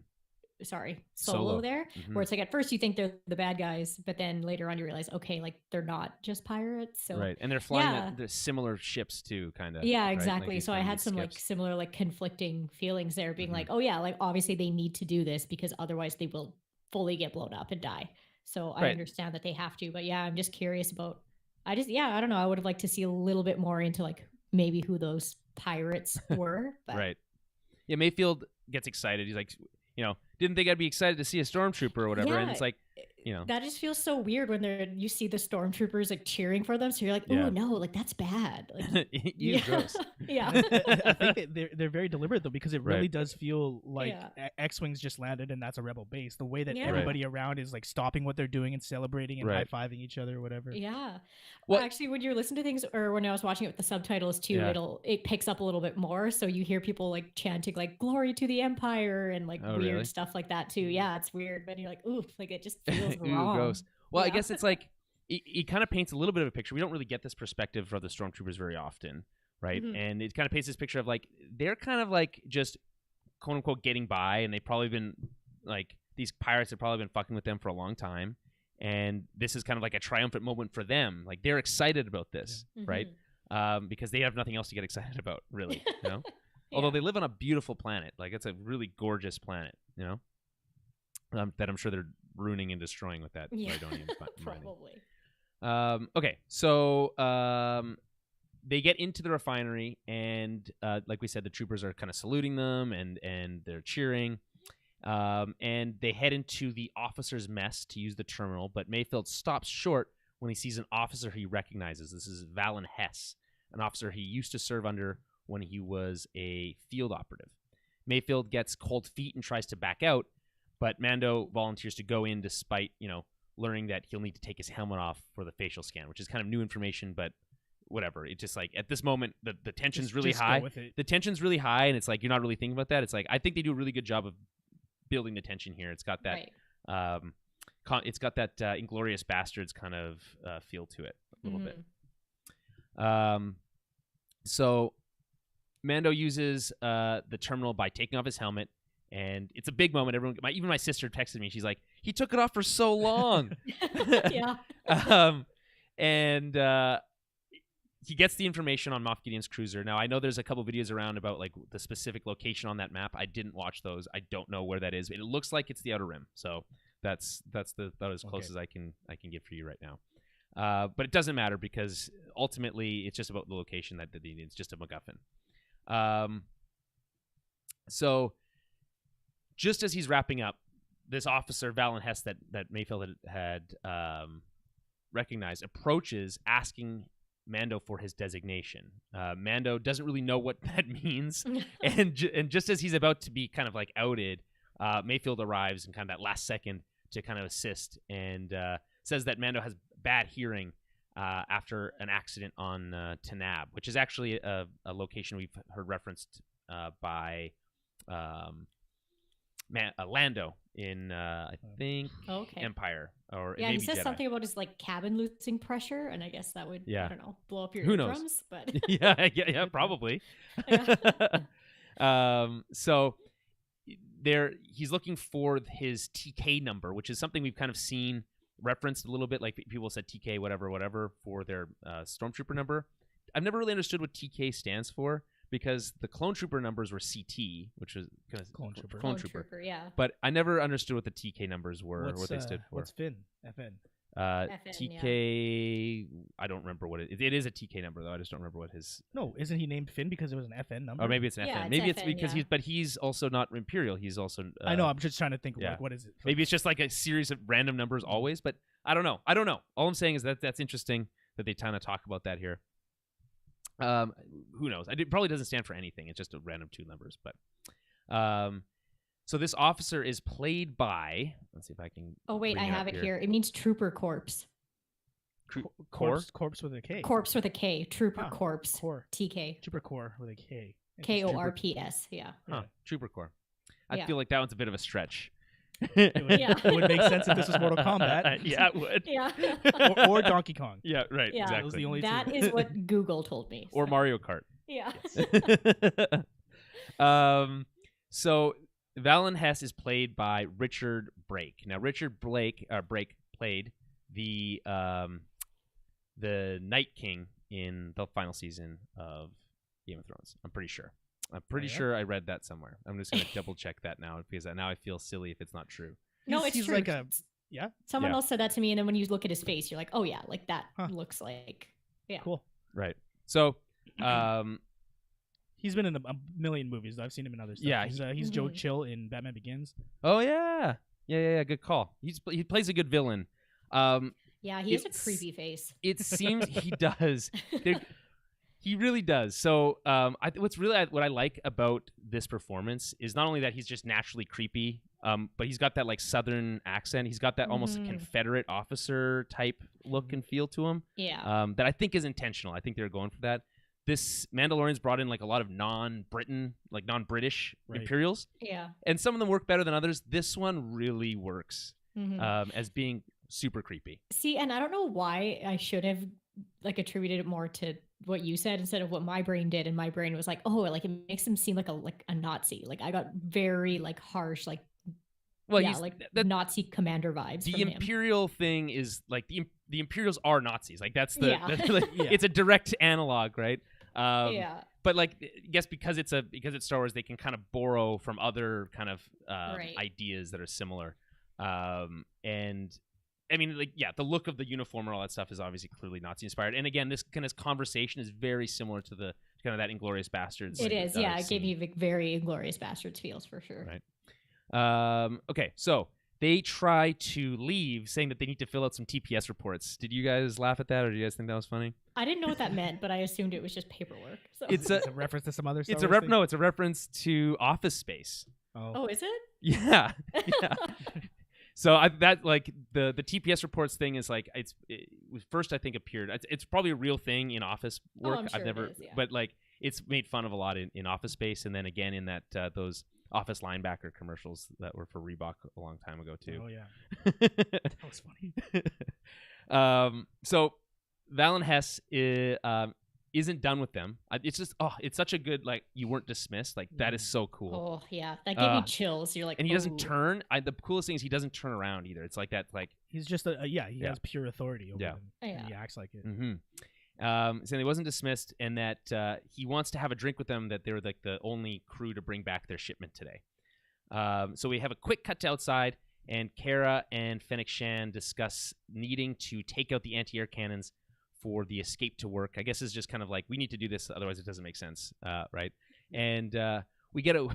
Solo there, where it's like at first you think they're the bad guys, but then later on you realize, okay, like they're not just pirates. So right, and they're flying the similar ships too, kind of. Yeah, right? exactly. Like so I had some like similar like conflicting feelings there, being like, oh yeah, like obviously they need to do this because otherwise they will fully get blown up and die. So I understand that they have to, but yeah, I'm just curious about. I don't know. I would have liked to see a little bit more into like maybe who those pirates were. But. Right. Yeah, Mayfield gets excited. He's like, didn't think I'd be excited to see a stormtrooper or whatever. And it's like, that just feels so weird when you see the stormtroopers like cheering for them. So you're like, oh no, like that's bad. Like, gross. Yeah. I think they're very deliberate though, because it really does feel like X-Wings just landed and that's a rebel base. The way that everybody around is like stopping what they're doing and celebrating and high-fiving each other or whatever. Yeah. Well, actually, when you're listening to things, or when I was watching it with the subtitles too, it picks up a little bit more. So you hear people like chanting like "Glory to the Empire" and like weird stuff like that too. Yeah, it's weird, but you're like, oof, like it just feels wrong. Gross. Well, I guess it's like it kind of paints a little bit of a picture. We don't really get this perspective from the stormtroopers very often, right? And it kind of paints this picture of like they're kind of like just quote unquote getting by, and they've probably been like these pirates have probably been fucking with them for a long time. And this is kind of like a triumphant moment for them. Like they're excited about this, right? Because they have nothing else to get excited about, really. Although they live on a beautiful planet, like it's a really gorgeous planet, that I'm sure they're ruining and destroying with that. Rhydonian probably. Okay, so they get into the refinery, and like we said, the troopers are kind of saluting them, and they're cheering. And they head into the officer's mess to use the terminal, but Mayfield stops short when he sees an officer he recognizes. This is Valen Hess, an officer he used to serve under when he was a field operative. Mayfield gets cold feet and tries to back out, but Mando volunteers to go in despite, learning that he'll need to take his helmet off for the facial scan, which is kind of new information, but whatever. It's just like at this moment, the tension's really high. The tension's really high, and it's like you're not really thinking about that. It's like I think they do a really good job of building the tension here. It's got that Inglourious Bastards kind of feel to it a little bit. So Mando uses the terminal by taking off his helmet, and it's a big moment. Even my sister texted me. She's like, "He took it off for so long." Yeah. And he gets the information on Moff Gideon's cruiser. Now, I know there's a couple videos around about like the specific location on that map. I didn't watch those. I don't know where that is. It looks like it's the Outer Rim. So that's about as close as I can get for you right now. But it doesn't matter because ultimately it's just about the location that they need. It's just a MacGuffin. So just as he's wrapping up, this officer, Valen Hess, that Mayfield had recognized, approaches asking Mando for his designation. Mando doesn't really know what that means, and just as he's about to be kind of like outed, Mayfield arrives in kind of that last second to kind of assist, and says that Mando has bad hearing after an accident on Tanab, which is actually a location we've heard referenced by Lando in I think Empire, or yeah, maybe he says Jedi. Something about his like cabin losing pressure, and I guess that would I don't know, blow up your Who eardrums. Knows? But yeah, probably. So there, he's looking for his TK number, which is something we've kind of seen referenced a little bit. Like people said TK whatever for their stormtrooper number. I've never really understood what TK stands for, because the clone trooper numbers were CT, which was kind of clone trooper, yeah. But I never understood what the TK numbers were, or what they stood for. What's Finn? FN. TK, yeah. I don't remember what it is. A TK number though. I just don't remember what his. No, isn't he named Finn because it was an FN number? Or maybe it's an FN. Maybe it's because he's also not Imperial. He's also. I know. I'm just trying to think. Like, what is it? Maybe it's just like a series of random numbers always. But I don't know. All I'm saying is that's interesting that they kind of talk about that here. Who knows? It probably doesn't stand for anything. It's just a random two numbers. But so this officer is played by. Let's see if I can. Oh wait, I have it here. It means Trooper Corpse. Corpse with a K. Corpse with a K. Trooper Corpse. Core. TK. Trooper Core with a K. KORPS. Yeah. Huh. Trooper Corps. I feel like that one's a bit of a stretch. It would make sense if this was Mortal Kombat. Yeah, it would. Yeah. or Donkey Kong. Yeah, right. Yeah. Exactly. Those are the only That two. is what Google told me. Or so. Mario Kart. Yeah. So Valen Hess is played by Richard Brake. Now, Richard Brake played the Night King in the final season of Game of Thrones. I'm pretty sure. Sure I read that somewhere. I'm just going to double check that now because now I feel silly if it's not true. No, it's he's true. like a yeah. Someone else said that to me, and then when you look at his face, you're like, oh yeah, like that looks like Cool. Right. So, he's been in a million movies. I've seen him in other stuff. Yeah, he's Joe Chill in Batman Begins. Oh yeah. Good call. He plays a good villain. Yeah, he has a creepy face. It seems he does. He really does. So, what I like about this performance is not only that he's just naturally creepy, but he's got that like Southern accent. He's got that almost Confederate officer type look and feel to him. Yeah. That I think is intentional. I think they're going for that. This Mandalorian's brought in like a lot of non-British Imperials. Yeah. And some of them work better than others. This one really works as being super creepy. See, and I don't know why I should have like attributed it more to what you said instead of what my brain did. And my brain was like, oh, like it makes him seem like a Nazi. Like I got very like harsh, like Nazi commander vibes. The from Imperial thing is like the Imperials are Nazis. Like that's the Yeah. it's a direct analog, right? Yeah. But like, I guess because it's Star Wars, they can kind of borrow from other kind of ideas that are similar. And I mean, like, yeah, the look of the uniform and all that stuff is obviously clearly Nazi inspired. And again, this kind of conversation is very similar to the kind of that Inglourious Basterds. It is, yeah. It gave me very Inglourious Basterds feels for sure. Right. Okay, so they try to leave, saying that they need to fill out some TPS reports. Did you guys laugh at that, or do you guys think that was funny? I didn't know what that meant, but I assumed it was just paperwork. So. It's a reference to some other stuff. No, it's a reference to Office Space. Oh, is it? Yeah. So that like the TPS reports thing is like it was first I think appeared. It's probably a real thing in office work. I'm sure I've never, it is, yeah. but like it's made fun of a lot in Office Space, and then again in that those Office linebacker commercials that were for Reebok a long time ago too. Oh yeah, that was funny. So Valen Hess isn't done with them. It's just it's such a good like you weren't dismissed. Like that is so cool. Oh yeah, that gave me chills. You're like, and he doesn't turn. The coolest thing is he doesn't turn around either. It's like that. Like he's just he has pure authority over them. And he acts like it. So he wasn't dismissed, and that he wants to have a drink with them. That they were like the only crew to bring back their shipment today. So we have a quick cut to outside, and Kara and Fennec Shan discuss needing to take out the anti-air cannons for the escape to work. I guess it's just kind of like we need to do this, otherwise it doesn't make sense, right? And we get a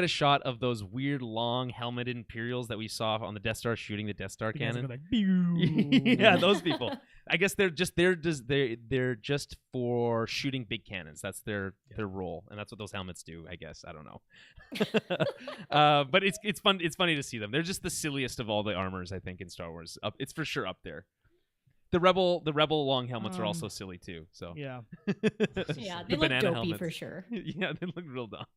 shot of those weird long helmeted Imperials that we saw on the Death Star shooting the Death Star cannon. Like, yeah, those people. I guess they're just for shooting big cannons. That's their role, and that's what those helmets do. I guess I don't know, but it's fun. It's funny to see them. They're just the silliest of all the armors, I think, in Star Wars. It's for sure up there. The rebel long helmets are also silly too. So yeah, they look dopey helmets. For sure. Yeah, they look real dumb.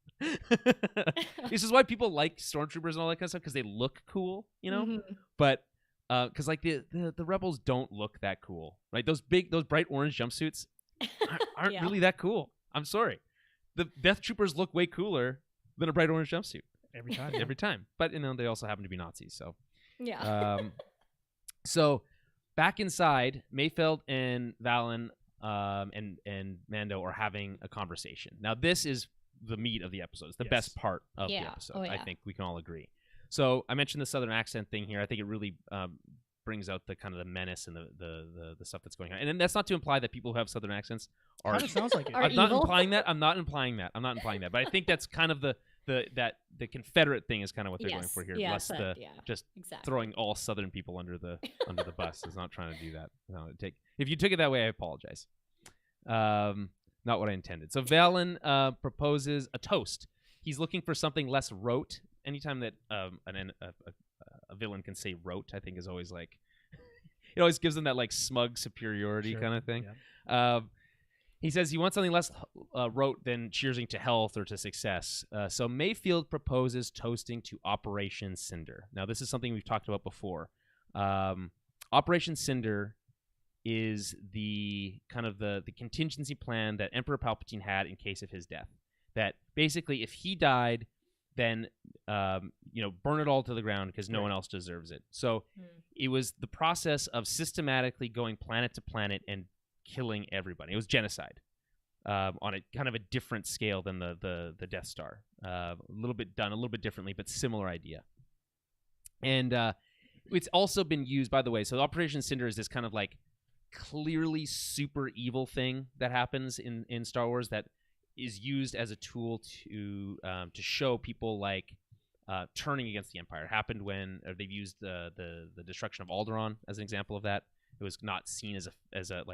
This is why people like stormtroopers and all that kind of stuff, because they look cool, you know. But because like the rebels don't look that cool, right? Those bright orange jumpsuits aren't really that cool. I'm sorry, the Death Troopers look way cooler than a bright orange jumpsuit every time. But you know they also happen to be Nazis, so yeah. So. Back inside, Mayfeld and Valen and Mando are having a conversation. Now, this is the meat of the episode. It's the best part of the episode. I think we can all agree. So I mentioned the Southern accent thing here. I think it really brings out the kind of the menace and the stuff that's going on. And then that's not to imply that people who have Southern accents are. Kind of sounds like it. I'm not implying that. I'm not implying that. But I think that's kind of the Confederate thing is kind of what they're going for here. Less throwing all Southern people under the bus is not trying to do that. No, if you took it that way, I apologize. Not what I intended. So Valen proposes a toast. He's looking for something less rote. Anytime that a villain can say rote, I think is always like it always gives them that like smug superiority kind of thing. Yeah. He says he wants something less rote than cheersing to health or to success. So Mayfield proposes toasting to Operation Cinder. Now, this is something we've talked about before. Operation Cinder is the kind of the contingency plan that Emperor Palpatine had in case of his death. That basically, if he died, then burn it all to the ground because no one else deserves it. So it was the process of systematically going planet to planet and killing everybody. It was genocide on a kind of a different scale than the Death Star. A little bit differently, but similar idea. And it's also been used, by the way. So Operation Cinder is this kind of like clearly super evil thing that happens in Star Wars that is used as a tool to show people like turning against the Empire. It happened when they've used the destruction of Alderaan as an example of that. It was not seen as a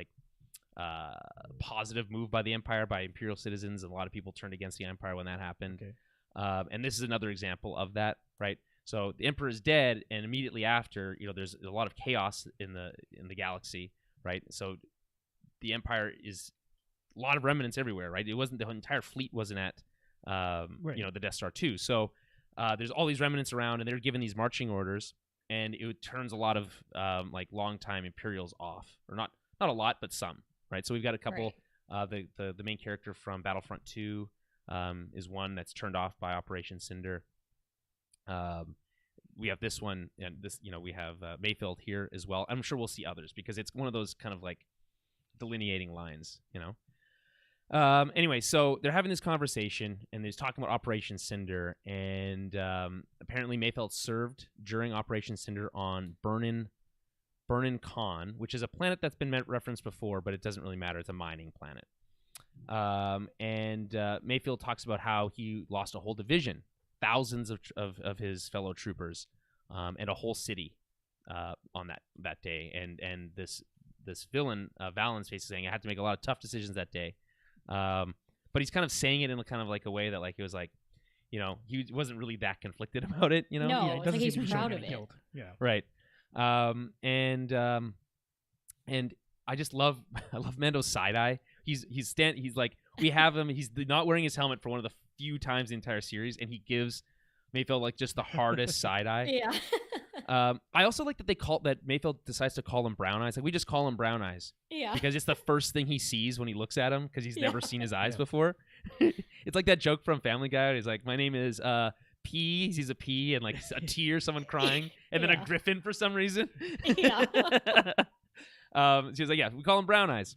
positive move by the Empire, by Imperial citizens, and a lot of people turned against the Empire when that happened. Okay. And this is another example of that, right? So the Emperor is dead, and immediately after, there's a lot of chaos in the galaxy, right? So the Empire is a lot of remnants everywhere, right? It wasn't the entire fleet wasn't at the Death Star 2. So there's all these remnants around, and they're given these marching orders, and it turns a lot of like longtime Imperials off, or not a lot, but some, right? So we've got a couple. Right. The main character from Battlefront 2 is one that's turned off by Operation Cinder. We have this one, and we have Mayfield here as well. I'm sure we'll see others because it's one of those kind of like delineating lines, Anyway, so they're having this conversation, and they're talking about Operation Cinder, and apparently Mayfield served during Operation Cinder on Burnin Con, which is a planet that's been referenced before, but it doesn't really matter. It's a mining planet. And Mayfield talks about how he lost a whole division, thousands of his fellow troopers, and a whole city on that day. And this villain, Valen's basically saying, I had to make a lot of tough decisions that day. But he's kind of saying it in a kind of like a way that like it was like, he wasn't really that conflicted about it, No, yeah, it doesn't like seem he's to be proud of showing it. guilt. Yeah. Right. And I just love Mando's side eye. He's like, we have him. He's not wearing his helmet for one of the few times in the entire series, and he gives Mayfield like just the hardest side eye. Yeah. I also like that Mayfield decides to call him Brown Eyes. Like, we just call him Brown Eyes. Yeah. Because it's the first thing he sees when he looks at him, because he's never seen his eyes before. It's like that joke from Family Guy. He's like, my name is P. He sees a P and like a tear, someone crying, and then a griffin for some reason. Yeah. So he's like, yeah, we call him Brown Eyes.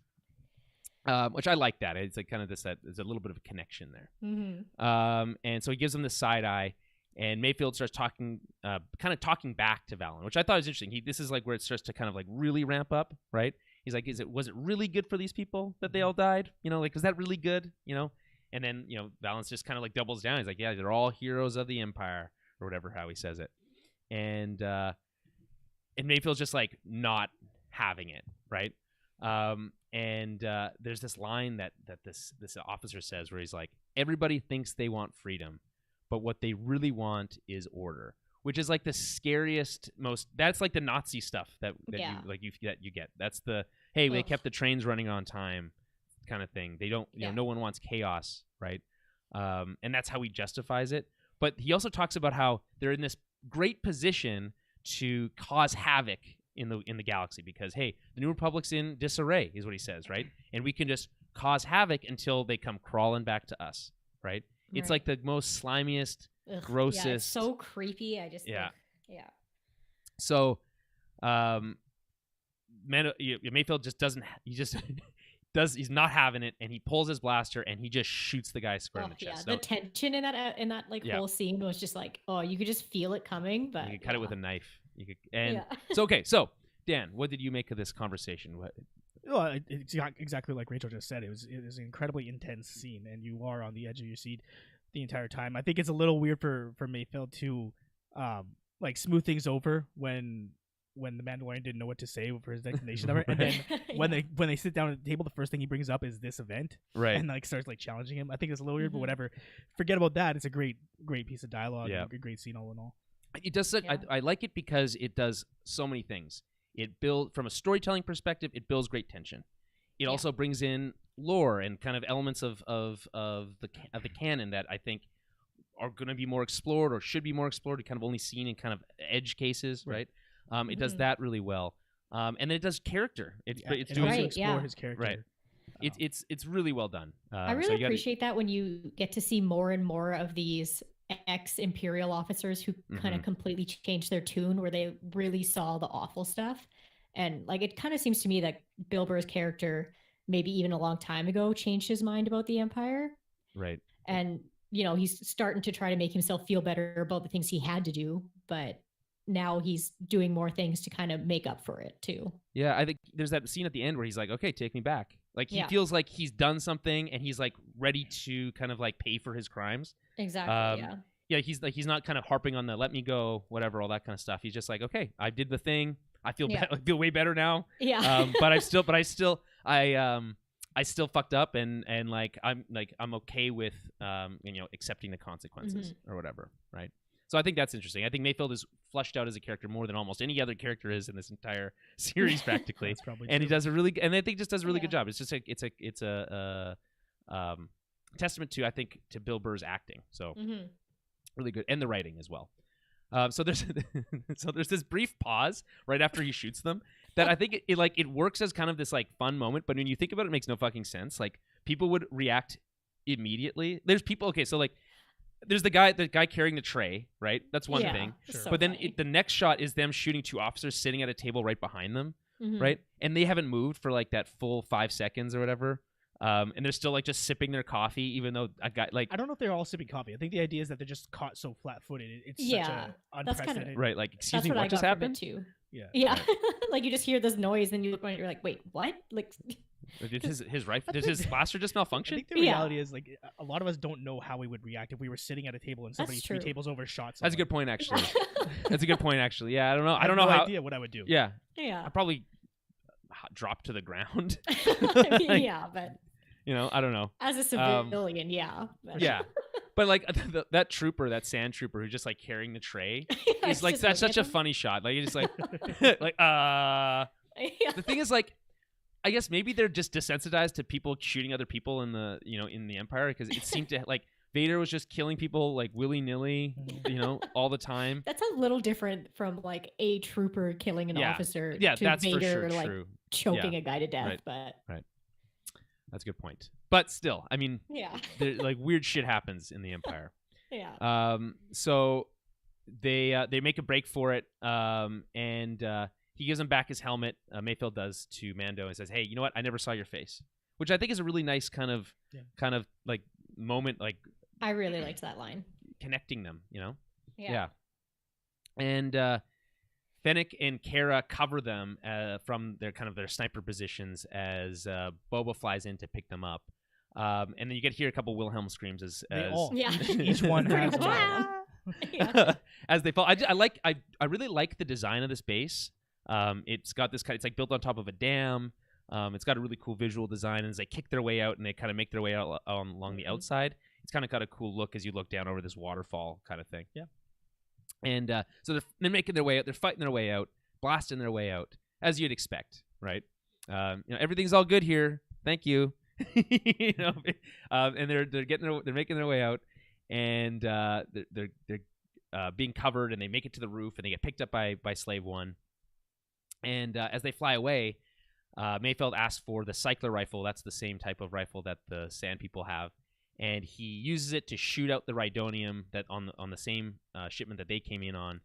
Which I like that. It's like kind of there's a little bit of a connection there. Mm-hmm. And so he gives him the side eye, and Mayfield starts talking back to Valen, which I thought was interesting. This is like where it starts to kind of like really ramp up, right? He's like, was it really good for these people that they all died? Was that really good? And then, Valen's just kind of like doubles down. He's like, yeah, they're all heroes of the Empire, or whatever, how he says it. And Mayfield's just like not having it, right? And there's this line that this officer says where he's like, everybody thinks they want freedom, but what they really want is order, which is like the scariest, that's like the Nazi stuff that you get. That's the, hey, they kept the trains running on time kind of thing. They don't, no one wants chaos, right? And that's how he justifies it. But he also talks about how they're in this great position to cause havoc in the galaxy because, hey, the New Republic's in disarray, is what he says, right? And we can just cause havoc until they come crawling back to us, right? It's like the most slimiest, grossest. Yeah, it's so creepy. I just yeah. Yeah. So, Mayfield just doesn't. He just he's not having it, and he pulls his blaster and he just shoots the guy square in the chest. Yeah, the tension in that whole scene was just like, oh, you could just feel it coming. But you could cut it with a knife. So okay. So Dan, what did you make of this conversation? Well, it's exactly like Rachel just said. It was an incredibly intense scene, and you are on the edge of your seat the entire time. I think it's a little weird for Mayfield to like smooth things over when the Mandalorian didn't know what to say for his explanation of it, and then when they sit down at the table, the first thing he brings up is this event, right? And like starts like challenging him. I think it's a little weird, but whatever. Forget about that. It's a great piece of dialogue. Yeah, a great scene all in all. It does. I like it because it does so many things. It builds from a storytelling perspective. It builds great tension. It also brings in lore and kind of elements of the canon that I think are going to be more explored or should be more explored. We kind of only seen in kind of edge cases, right? It does that really well, and then it does character. It's doing also explore his character. Right. It's really well done. I really appreciate that when you get to see more and more of these ex-Imperial officers who kind of completely changed their tune, where they really saw the awful stuff. And like, it kind of seems to me that Bill Burr's character, maybe even a long time ago, changed his mind about the Empire. Right. And, you know, he's starting to try to make himself feel better about the things he had to do, but now he's doing more things to kind of make up for it too. Yeah, I think there's that scene at the end where he's like, okay, take me back. Like, he feels like he's done something and he's like ready to kind of like pay for his crimes. Exactly. Yeah, he's not kind of harping on the let me go, whatever, all that kind of stuff. He's just like, okay, I did the thing. I feel I feel way better now. Yeah. But I still fucked up and I'm okay with accepting the consequences or whatever, right? So I think that's interesting. I think Mayfield is fleshed out as a character more than almost any other character is in this entire series, practically. That's probably and true. He does I think just does a really good job. It's just it's a testament to, I think, to Bill Burr's acting. So really good, and the writing as well. So there's this brief pause right after he shoots them that I think it works as kind of this like fun moment, but when you think about it, it makes no fucking sense. Like, people would react immediately. There's people, okay, so like there's the guy carrying the tray, right? That's one thing. Sure. So but then the next shot is them shooting two officers sitting at a table right behind them, right? And they haven't moved for like that full 5 seconds or whatever. And they're still like just sipping their coffee, even though a guy like I don't know if they're all sipping coffee. I think the idea is that they're just caught so flat-footed. It's such a unprecedented. Right, like, excuse me, what just happened? Too. Yeah. Yeah. Like, you just hear this noise and you look around and you're like, wait, what? Like, did his rifle, did his blaster just malfunction? I think the reality is, like, a lot of us don't know how we would react if we were sitting at a table and somebody 3 tables over shot someone. That's a good point, actually. That's a good point, actually. Yeah, I don't know. I have know no how. idea what I would do. Yeah. I'd probably drop to the ground. I mean, yeah, but I don't know. as a civilian, Yeah. But like that trooper, that sand trooper who's just like carrying the tray, is like, that's such a funny shot. Like, he's just like, The thing is, like, I guess maybe they're just desensitized to people shooting other people in the in the Empire, because it seemed to like Vader was just killing people like willy-nilly, all the time. That's a little different from like a trooper killing an officer. Yeah, to that's Vader, for sure like true. Choking a guy to death, but that's a good point. But still, I mean, like, weird shit happens in the Empire. So they make a break for it, and he gives him back his helmet. Mayfield does, to Mando, and says, "Hey, you know what? I never saw your face," which I think is a really nice kind of like moment. Like, I really liked that line, connecting them. Yeah. And Fennec and Kara cover them from their sniper positions as Boba flies in to pick them up. And then you get to hear a couple Wilhelm screams as each one has one. As they fall. I really like the design of this base. It's got this it's like built on top of a dam. It's got a really cool visual design, and as they kick their way out and they kind of make their way out along the outside, it's kind of got a cool look as you look down over this waterfall kind of thing. Yeah. And so they're making their way out. They're fighting their way out, blasting their way out, as you'd expect, right? Everything's all good here. Thank you. And they're making their way out, and they're being covered, and they make it to the roof, and they get picked up by Slave One. And as they fly away, Mayfield asks for the cycler rifle. That's the same type of rifle that the Sand People have. And he uses it to shoot out the Rhydonium that on the same shipment that they came in on,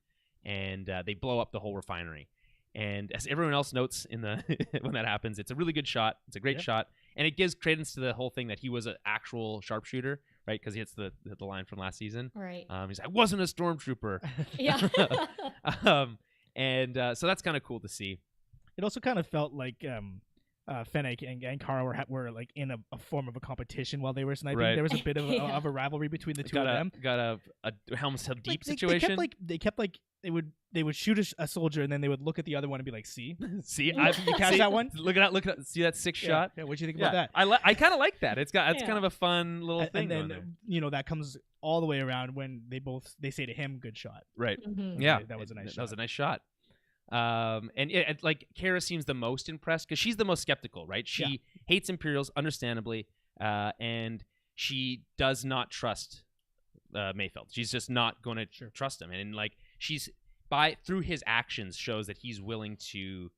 and they blow up the whole refinery. And as everyone else notes in the when that happens, it's a really good shot. It's a great shot, and it gives credence to the whole thing that he was an actual sharpshooter, right? Because he hits the line from last season. Right. He's like, I wasn't a stormtrooper. Yeah. So that's kind of cool to see. It also kind of felt like Fennec and Kara were like in a form of a competition while they were sniping. Right. There was a bit of a rivalry between the two of them. Got a helmets hub deep situation. They kept like they would shoot a soldier, and then they would look at the other one and be like, "See, see, you catch that one? Look at see that sick shot. Yeah, what do you think about that? I kind of like that. It's kind of a fun little thing. And then that comes all the way around when they say to him, "Good shot." Right. Mm-hmm. Yeah, that was a nice shot. That was a nice shot. Like Kara seems the most impressed because she's the most skeptical, right? She hates Imperials, understandably, and she does not trust Mayfeld. She's just not going to trust him, and like through his actions shows that he's willing to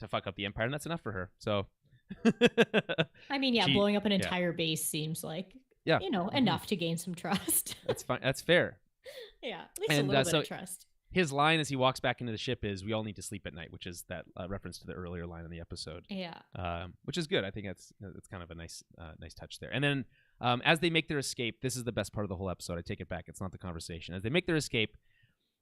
fuck up the Empire, and that's enough for her. So, I mean, blowing up an entire base seems like enough to gain some trust. That's fine. That's fair. Yeah, at least a little bit of trust. His line as he walks back into the ship is, "We all need to sleep at night," which is that reference to the earlier line in the episode. Yeah. Which is good. I think that's kind of a nice touch there. And then as they make their escape, this is the best part of the whole episode. I take it back. It's not the conversation. As they make their escape,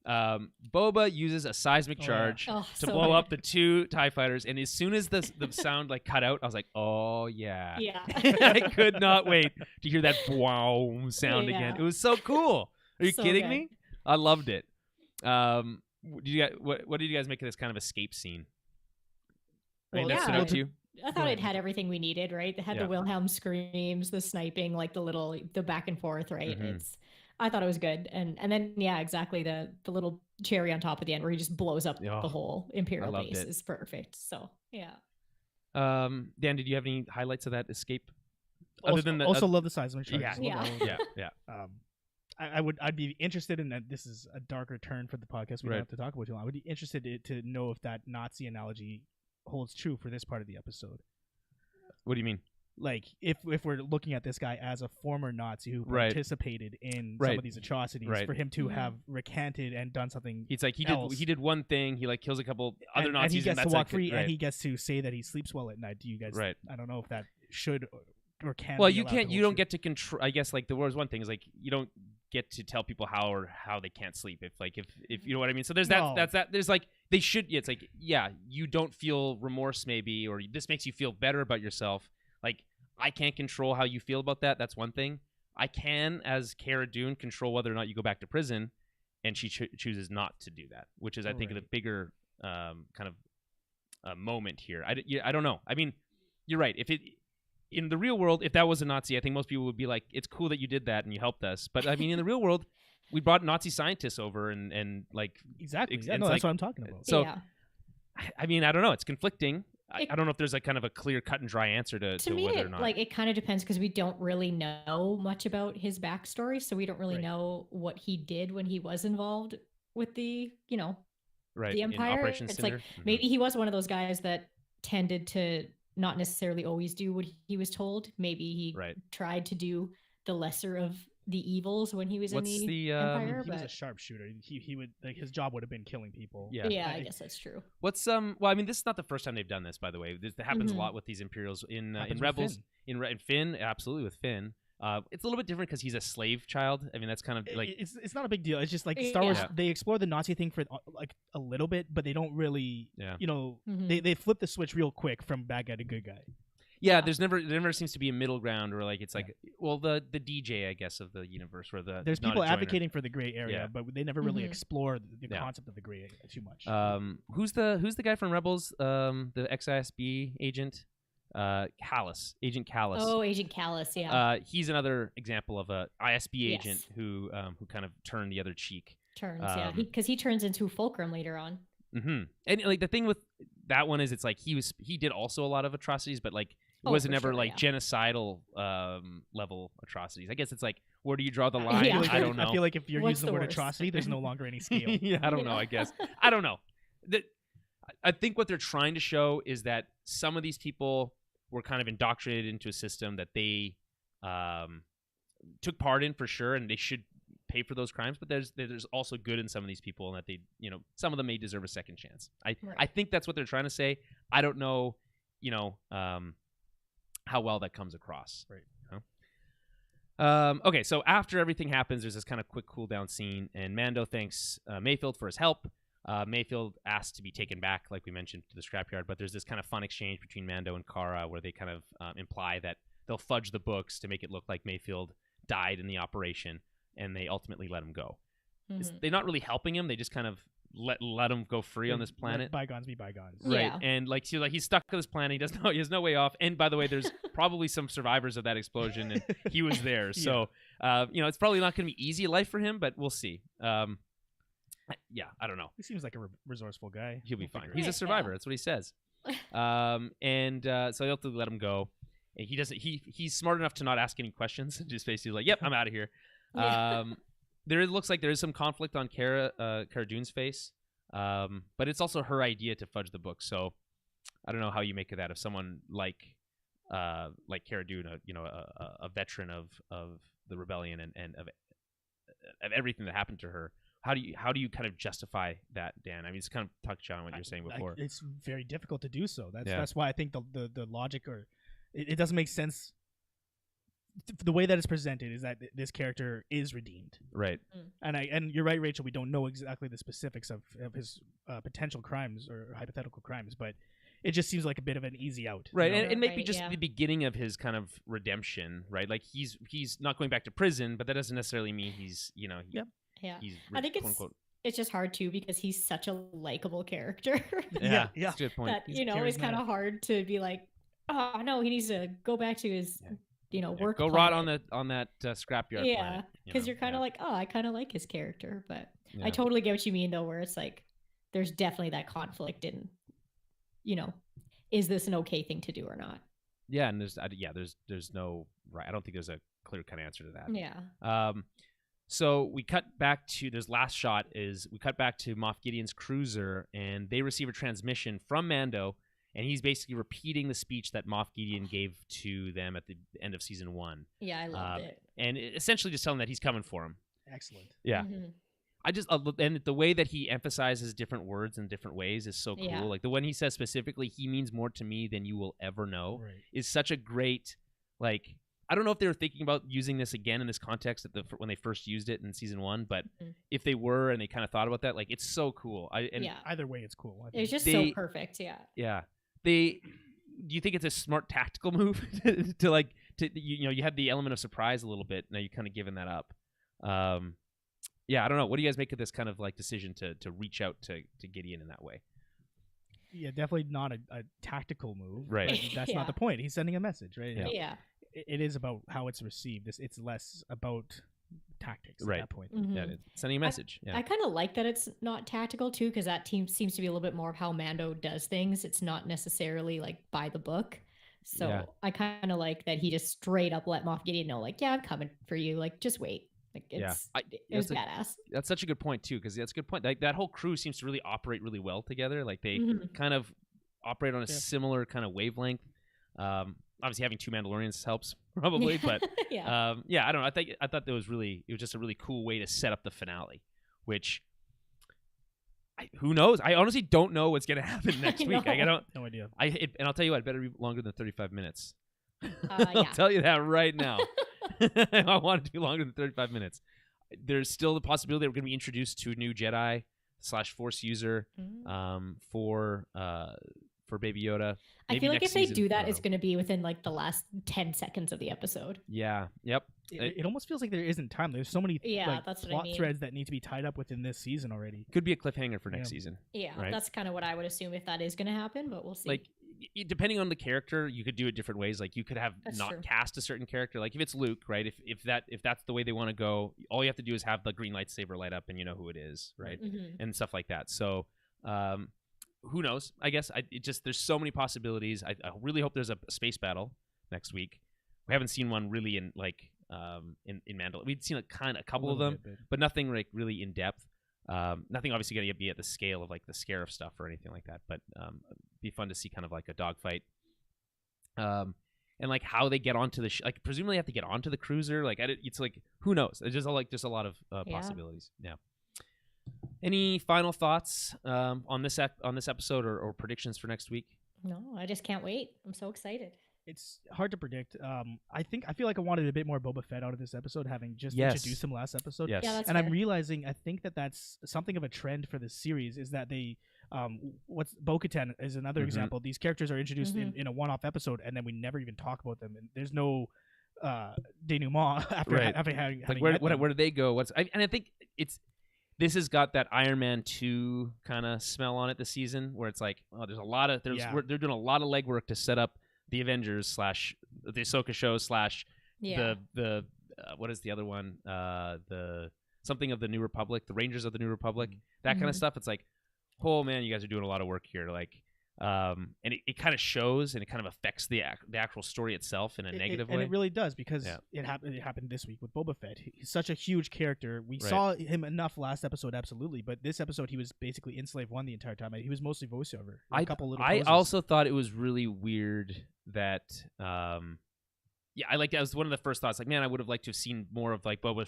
Boba uses a seismic charge to blow up the 2 TIE fighters, and as soon as the sound like cut out, I was like, "Oh yeah!" Yeah. I could not wait to hear that wow sound again. It was so cool. Are you kidding me? I loved it. What did you guys make of this kind of escape scene? Well, that stood out to you? I thought it had everything we needed, right? It had the Wilhelm screams, the sniping, like the back and forth, right? Mm-hmm. I thought it was good, and then exactly the little cherry on top at the end where he just blows up the whole Imperial base is perfect. So Dan, did you have any highlights of that escape? Also love the seismic charge. Yeah. I'd be interested in that. This is a darker turn for the podcast. We don't have to talk about too long. I would be interested to know if that Nazi analogy holds true for this part of the episode. What do you mean? Like, if we're looking at this guy as a former Nazi who participated in some of these atrocities, for him to have recanted and done something, it's like he did one thing. He like kills a couple other Nazis, and he gets to walk free, and he gets to say that he sleeps well at night. Do you guys? Right. I don't know if that should or can. Well, you can't. You don't get to control. I guess like there was one thing is like you don't get to tell people how they can't sleep. If you know what I mean. So there's that. There's like they should. It's like you don't feel remorse maybe, or this makes you feel better about yourself. Like, I can't control how you feel about that. That's one thing. I can, as Cara Dune, control whether or not you go back to prison, and she chooses not to do that, which is, I think, the bigger kind of moment here. I don't know. I mean, you're right. In the real world, if that was a Nazi, I think most people would be like, it's cool that you did that and you helped us. But, I mean, in the real world, we brought Nazi scientists over and like... Exactly. That's what I'm talking about. So, I mean, I don't know. It's conflicting. I don't know if there's like kind of a clear cut and dry answer to me, whether or not. Like it kind of depends because we don't really know much about his backstory, so we don't really know what he did when he was involved with the the Empire. It's like maybe he was one of those guys that tended to not necessarily always do what he was told. Maybe he tried to do the lesser of the evils when he was in the Empire. He was a sharpshooter. He would like his job would have been killing people. Yeah, I guess that's true. What's well, I mean, this is not the first time they've done this, by the way. This happens a lot with these Imperials in Rebels, in Finn, absolutely with Finn. It's a little bit different because he's a slave child. I mean, that's kind of like it's not a big deal. It's just like Star Wars. They explore the Nazi thing for like a little bit, but they don't really. They flip the switch real quick from bad guy to good guy. Yeah, there never seems to be a middle ground where like it's like the DJ I guess of the universe where there's people advocating for the gray area, but they never really explore the concept of the gray area too much. Who's the guy from Rebels? The XISB agent, Agent Callus. Oh, Agent Callus, yeah. He's another example of a ISB agent who kind of turned the other cheek. Because he turns into Fulcrum later on. Mm-hmm. And like the thing with that one is it's like he did also a lot of atrocities, but like it wasn't never genocidal level atrocities. I guess it's like, where do you draw the line? I don't know. I feel like if you're using the word atrocity, there's no longer any scale. I don't know, I guess. I don't know. I think what they're trying to show is that some of these people were kind of indoctrinated into a system that they took part in for sure, and they should pay for those crimes, but there's also good in some of these people, and that they, some of them may deserve a second chance. I think that's what they're trying to say. I don't know, how well that comes across. Right. Okay, so after everything happens, there's this kind of quick cool down scene, and Mando thanks Mayfield for his help. Mayfield asked to be taken back, like we mentioned, to the scrapyard, but there's this kind of fun exchange between Mando and Cara where they kind of imply that they'll fudge the books to make it look like Mayfield died in the operation, and they ultimately let him go. They're not really helping him. They just kind of let him go free on this planet. Let bygones be bygones. Right. Yeah. And he's stuck on this planet. He has no way off. And by the way, there's probably some survivors of that explosion, and he was there. So, it's probably not going to be easy life for him, but we'll see. I don't know. He seems like a resourceful guy. He'll be We'll fine. figure it He's out. a survivor. That's what he says. So they'll have to let him go. And he doesn't. He's smart enough to not ask any questions. Just basically like, "Yep, I'm out of here." Yeah. Looks like there is some conflict on Cara Dune's face, but it's also her idea to fudge the book. So I don't know how you make of that. If someone like Cara Dune, a veteran of the rebellion and of everything that happened to her, how do you kind of justify that, Dan? I mean, it's kind of touched on what you were saying before. It's very difficult to do so. That's why I think the logic it doesn't make sense. The way that it's presented is that this character is redeemed, right? And you're right, Rachel. We don't know exactly the specifics of his potential crimes or hypothetical crimes, but it just seems like a bit of an easy out, right? You know? And maybe just the beginning of his kind of redemption, right? Like he's not going back to prison, but that doesn't necessarily mean he's Yeah. He's I think quote unquote. It's just hard too because he's such a likable character. Yeah. That's a good point. That it's kind of hard to be like, oh no, he needs to go back to his work. Go rot on that scrapyard. Yeah, because you're kind of like, oh, I kind of like his character, but Yeah. I totally get what you mean though, where it's like there's definitely that conflict in, is this an okay thing to do or not? Yeah, and there's no right. I don't think there's a clear cut answer to that. Yeah. So we cut back to last shot is we cut back to Moff Gideon's cruiser, and they receive a transmission from Mando, and he's basically repeating the speech that Moff Gideon gave to them at the end of season 1. Yeah, I loved it. And essentially just telling them that he's coming for him. Excellent. Yeah. Mm-hmm. I just and the way that he emphasizes different words in different ways is so cool. Yeah. Like the one he says specifically, "He means more to me than you will ever know," Right. is such a great like. I don't know if they were thinking about using this again in this context when they first used it in season 1, but if they were and they kind of thought about that, like it's so cool. Either way, it's cool. It was just so perfect. Yeah. Yeah. Do you think it's a smart tactical move to you had the element of surprise a little bit. Now you're kind of giving that up. Yeah, I don't know. What do you guys make of this kind of like decision to reach out to Gideon in that way? Yeah, definitely not a tactical move. Right. But that's not the point. He's sending a message, right? Yeah. It is about how it's received. It's less about tactics at that point. Mm-hmm. Yeah, it's sending a message. I kind of like that it's not tactical too, because that team seems to be a little bit more of how Mando does things. It's not necessarily like by the book. So I kind of like that he just straight up let Moff Gideon know, like, yeah, I'm coming for you. Like, just wait. Like, it was badass. That's such a good point too, because that's a good point. Like that whole crew seems to really operate really well together. Like they kind of operate on a similar kind of wavelength. Obviously, having 2 Mandalorians helps probably, but I don't know. I thought it was just a really cool way to set up the finale, which who knows? I honestly don't know what's gonna happen next week. I don't. No idea. And I'll tell you what, it better be longer than 35 minutes. I'll tell you that right now. I want it to be longer than 35 minutes. There's still the possibility that we're going to be introduced to a new Jedi / Force user for Baby Yoda. Maybe I feel like if they do that, it's going to be within like the last 10 seconds of the episode. Yeah. Yep. It almost feels like there isn't time. There's so many that's plot threads that need to be tied up within this season already. Could be a cliffhanger for next season. Yeah, right? That's kind of what I would assume if that is going to happen, but we'll see. Like, depending on the character, you could do it different ways. Like, you could have cast a certain character. Like, if it's Luke, right? If that's the way they want to go, all you have to do is have the green lightsaber light up, and you know who it is, right? And stuff like that. So, who knows? I guess there's so many possibilities. I really hope there's a space battle next week. We haven't seen one really in like in Mandalorian. We'd seen a couple of them, but nothing like really in depth. Nothing obviously going to be at the scale of like the Scarif stuff or anything like that. But it'd be fun to see kind of like a dogfight. And like how they get onto the like presumably have to get onto the cruiser. Like it's like who knows? There's just a lot of possibilities. Yeah. Any final thoughts on this episode or predictions for next week? No, I just can't wait. I'm so excited. It's hard to predict. I feel like I wanted a bit more Boba Fett out of this episode, having just introduced him last episode. Yes. Yeah, that's and fair. I'm realizing I think that's something of a trend for this series is that they Bo-Katan is another example. These characters are introduced in a one-off episode, and then we never even talk about them, and there's no denouement after having like where do they go? I think this has got that Iron Man 2 kind of smell on it this season, where it's like, oh, there's a lot of they're doing a lot of legwork to set up the Avengers / the Ahsoka show / the what is the other one? The something of the New Republic, the Rangers of the New Republic, that kind of stuff. It's like, oh man, you guys are doing a lot of work here. Like, and it kind of shows, and it kind of affects the actual story itself in a negative way. And it really does, because it happened this week with Boba Fett. He's such a huge character. We saw him enough last episode, absolutely, but this episode he was basically in Slave One the entire time. He was mostly voiceover. I also thought it was really weird that I like that was one of the first thoughts. Like, man, I would have liked to have seen more of like Boba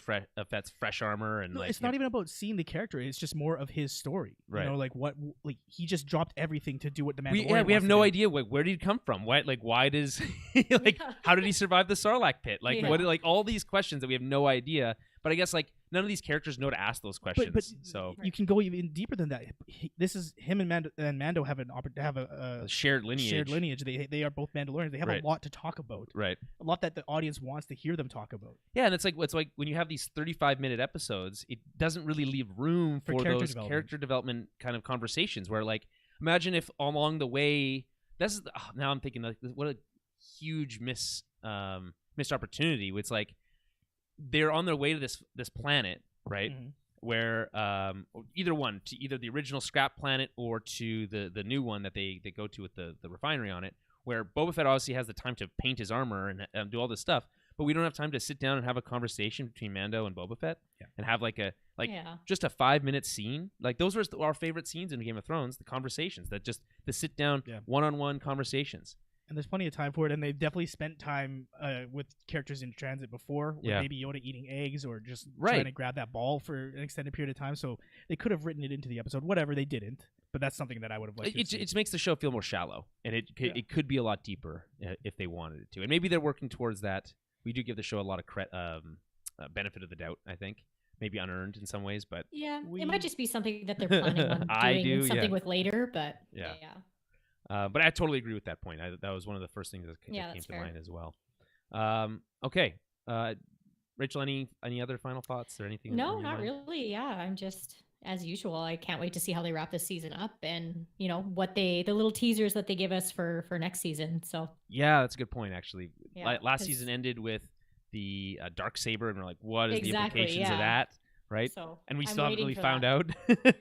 Fett's fresh armor, and it's not even about seeing the character. It's just more of his story. Right. You know, like he just dropped everything to do what the Mandalorian. We have no idea where did he come from. Why does how did he survive the Sarlacc pit? What all these questions that we have no idea. But I guess like none of these characters know to ask those questions. But so you can go even deeper than that. This is him and Mando have a shared lineage. Shared lineage. They are both Mandalorians. They have a lot to talk about. Right. A lot that the audience wants to hear them talk about. Yeah, and it's like when you have these 35-minute episodes, it doesn't really leave room for those character development kind of conversations. Where like, imagine if along the way, now I'm thinking like, what a huge missed opportunity. It's like, they're on their way to this planet, right? Mm-hmm. Where either the original scrap planet or to the new one that they go to with the refinery on it, where Boba Fett obviously has the time to paint his armor and do all this stuff, but we don't have time to sit down and have a conversation between Mando and Boba Fett and have just a 5-minute scene. Like, those were our favorite scenes in Game of Thrones, the conversations, the sit down one-on-one conversations. And there's plenty of time for it, and they've definitely spent time with characters in transit before, with maybe Yoda eating eggs or just trying to grab that ball for an extended period of time. So they could have written it into the episode. Whatever, they didn't. But that's something that I would have liked to see. It makes the show feel more shallow, and it could be a lot deeper if they wanted it to. And maybe they're working towards that. We do give the show a lot of benefit of the doubt, I think. Maybe unearned in some ways, but... Yeah, it might just be something that they're planning on doing something with later, but yeah. But I totally agree with that point. That was one of the first things that came to mind as well. Okay. Rachel, any other final thoughts or anything? No, not really. Yeah, I'm just, as usual, I can't wait to see how they wrap this season up, and what the little teasers that they give us for next season. So yeah, that's a good point, actually. Last season ended with the Darksaber, and we're like, what is the implications of that? Right, and we still haven't really found out.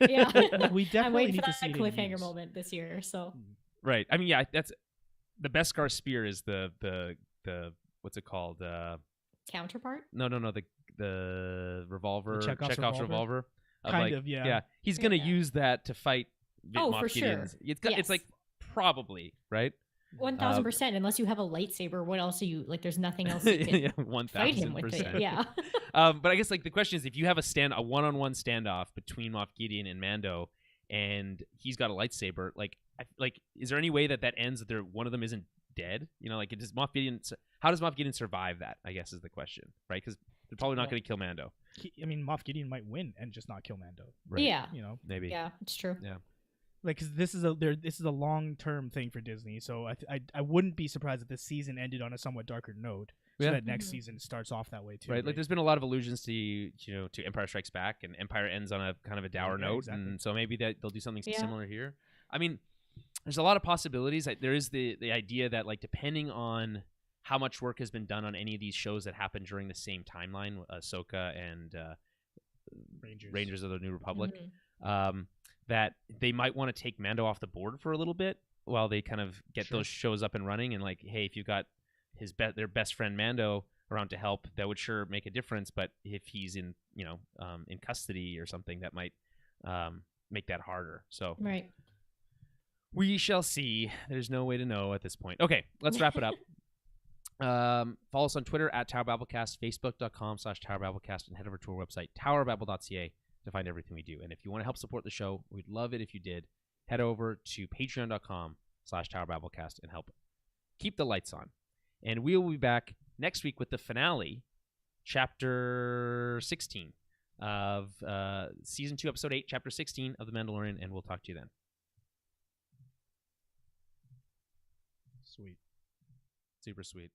Yeah, we definitely need to see that cliffhanger moment this year. So right, I mean, that's the Beskar spear is the what's it called? Counterpart? No, the revolver, Chekhov's revolver. Yeah. He's gonna use that to fight. For sure. It's like probably right. 1000%. Unless you have a lightsaber, what else are you like? There's nothing else you can fight him with it. Yeah. But I guess like the question is, if you have a one-on-one standoff between Moff Gideon and Mando, and he's got a lightsaber, like is there any way that ends that one of them isn't dead? How does Moff Gideon survive that? I guess is the question, right? Because they're probably not going to kill Mando. Moff Gideon might win and just not kill Mando. Right. Yeah. Maybe. Yeah, it's true. Yeah. Like, cause this is a long-term thing for Disney, so I wouldn't be surprised if this season ended on a somewhat darker note, so that next season starts off that way too. Right, like there's been a lot of allusions to to Empire Strikes Back, and Empire ends on a kind of a dour note, exactly. And so maybe they'll do something similar here. I mean, there's a lot of possibilities. There is the idea that, like, depending on how much work has been done on any of these shows that happen during the same timeline, Ahsoka and Rangers of the New Republic. Mm-hmm. That they might want to take Mando off the board for a little bit while they kind of get those shows up and running. And like, hey, if you've got their best friend Mando around to help, that would sure make a difference. But if he's in in custody or something, that might make that harder. So right, we shall see. There's no way to know at this point. Okay, let's wrap it up. Follow us on Twitter at TowerBabbleCast, Facebook.com/TowerBabbleCast, and head over to our website TowerBabble.ca to find everything we do. And if you want to help support the show, we'd love it if you did. Head over to patreon.com/TowerBabbleCast and help keep the lights on. And we will be back next week with the finale, Chapter 16 of Season 2, Episode 8, Chapter 16 of The Mandalorian, and we'll talk to you then. Sweet. Super sweet.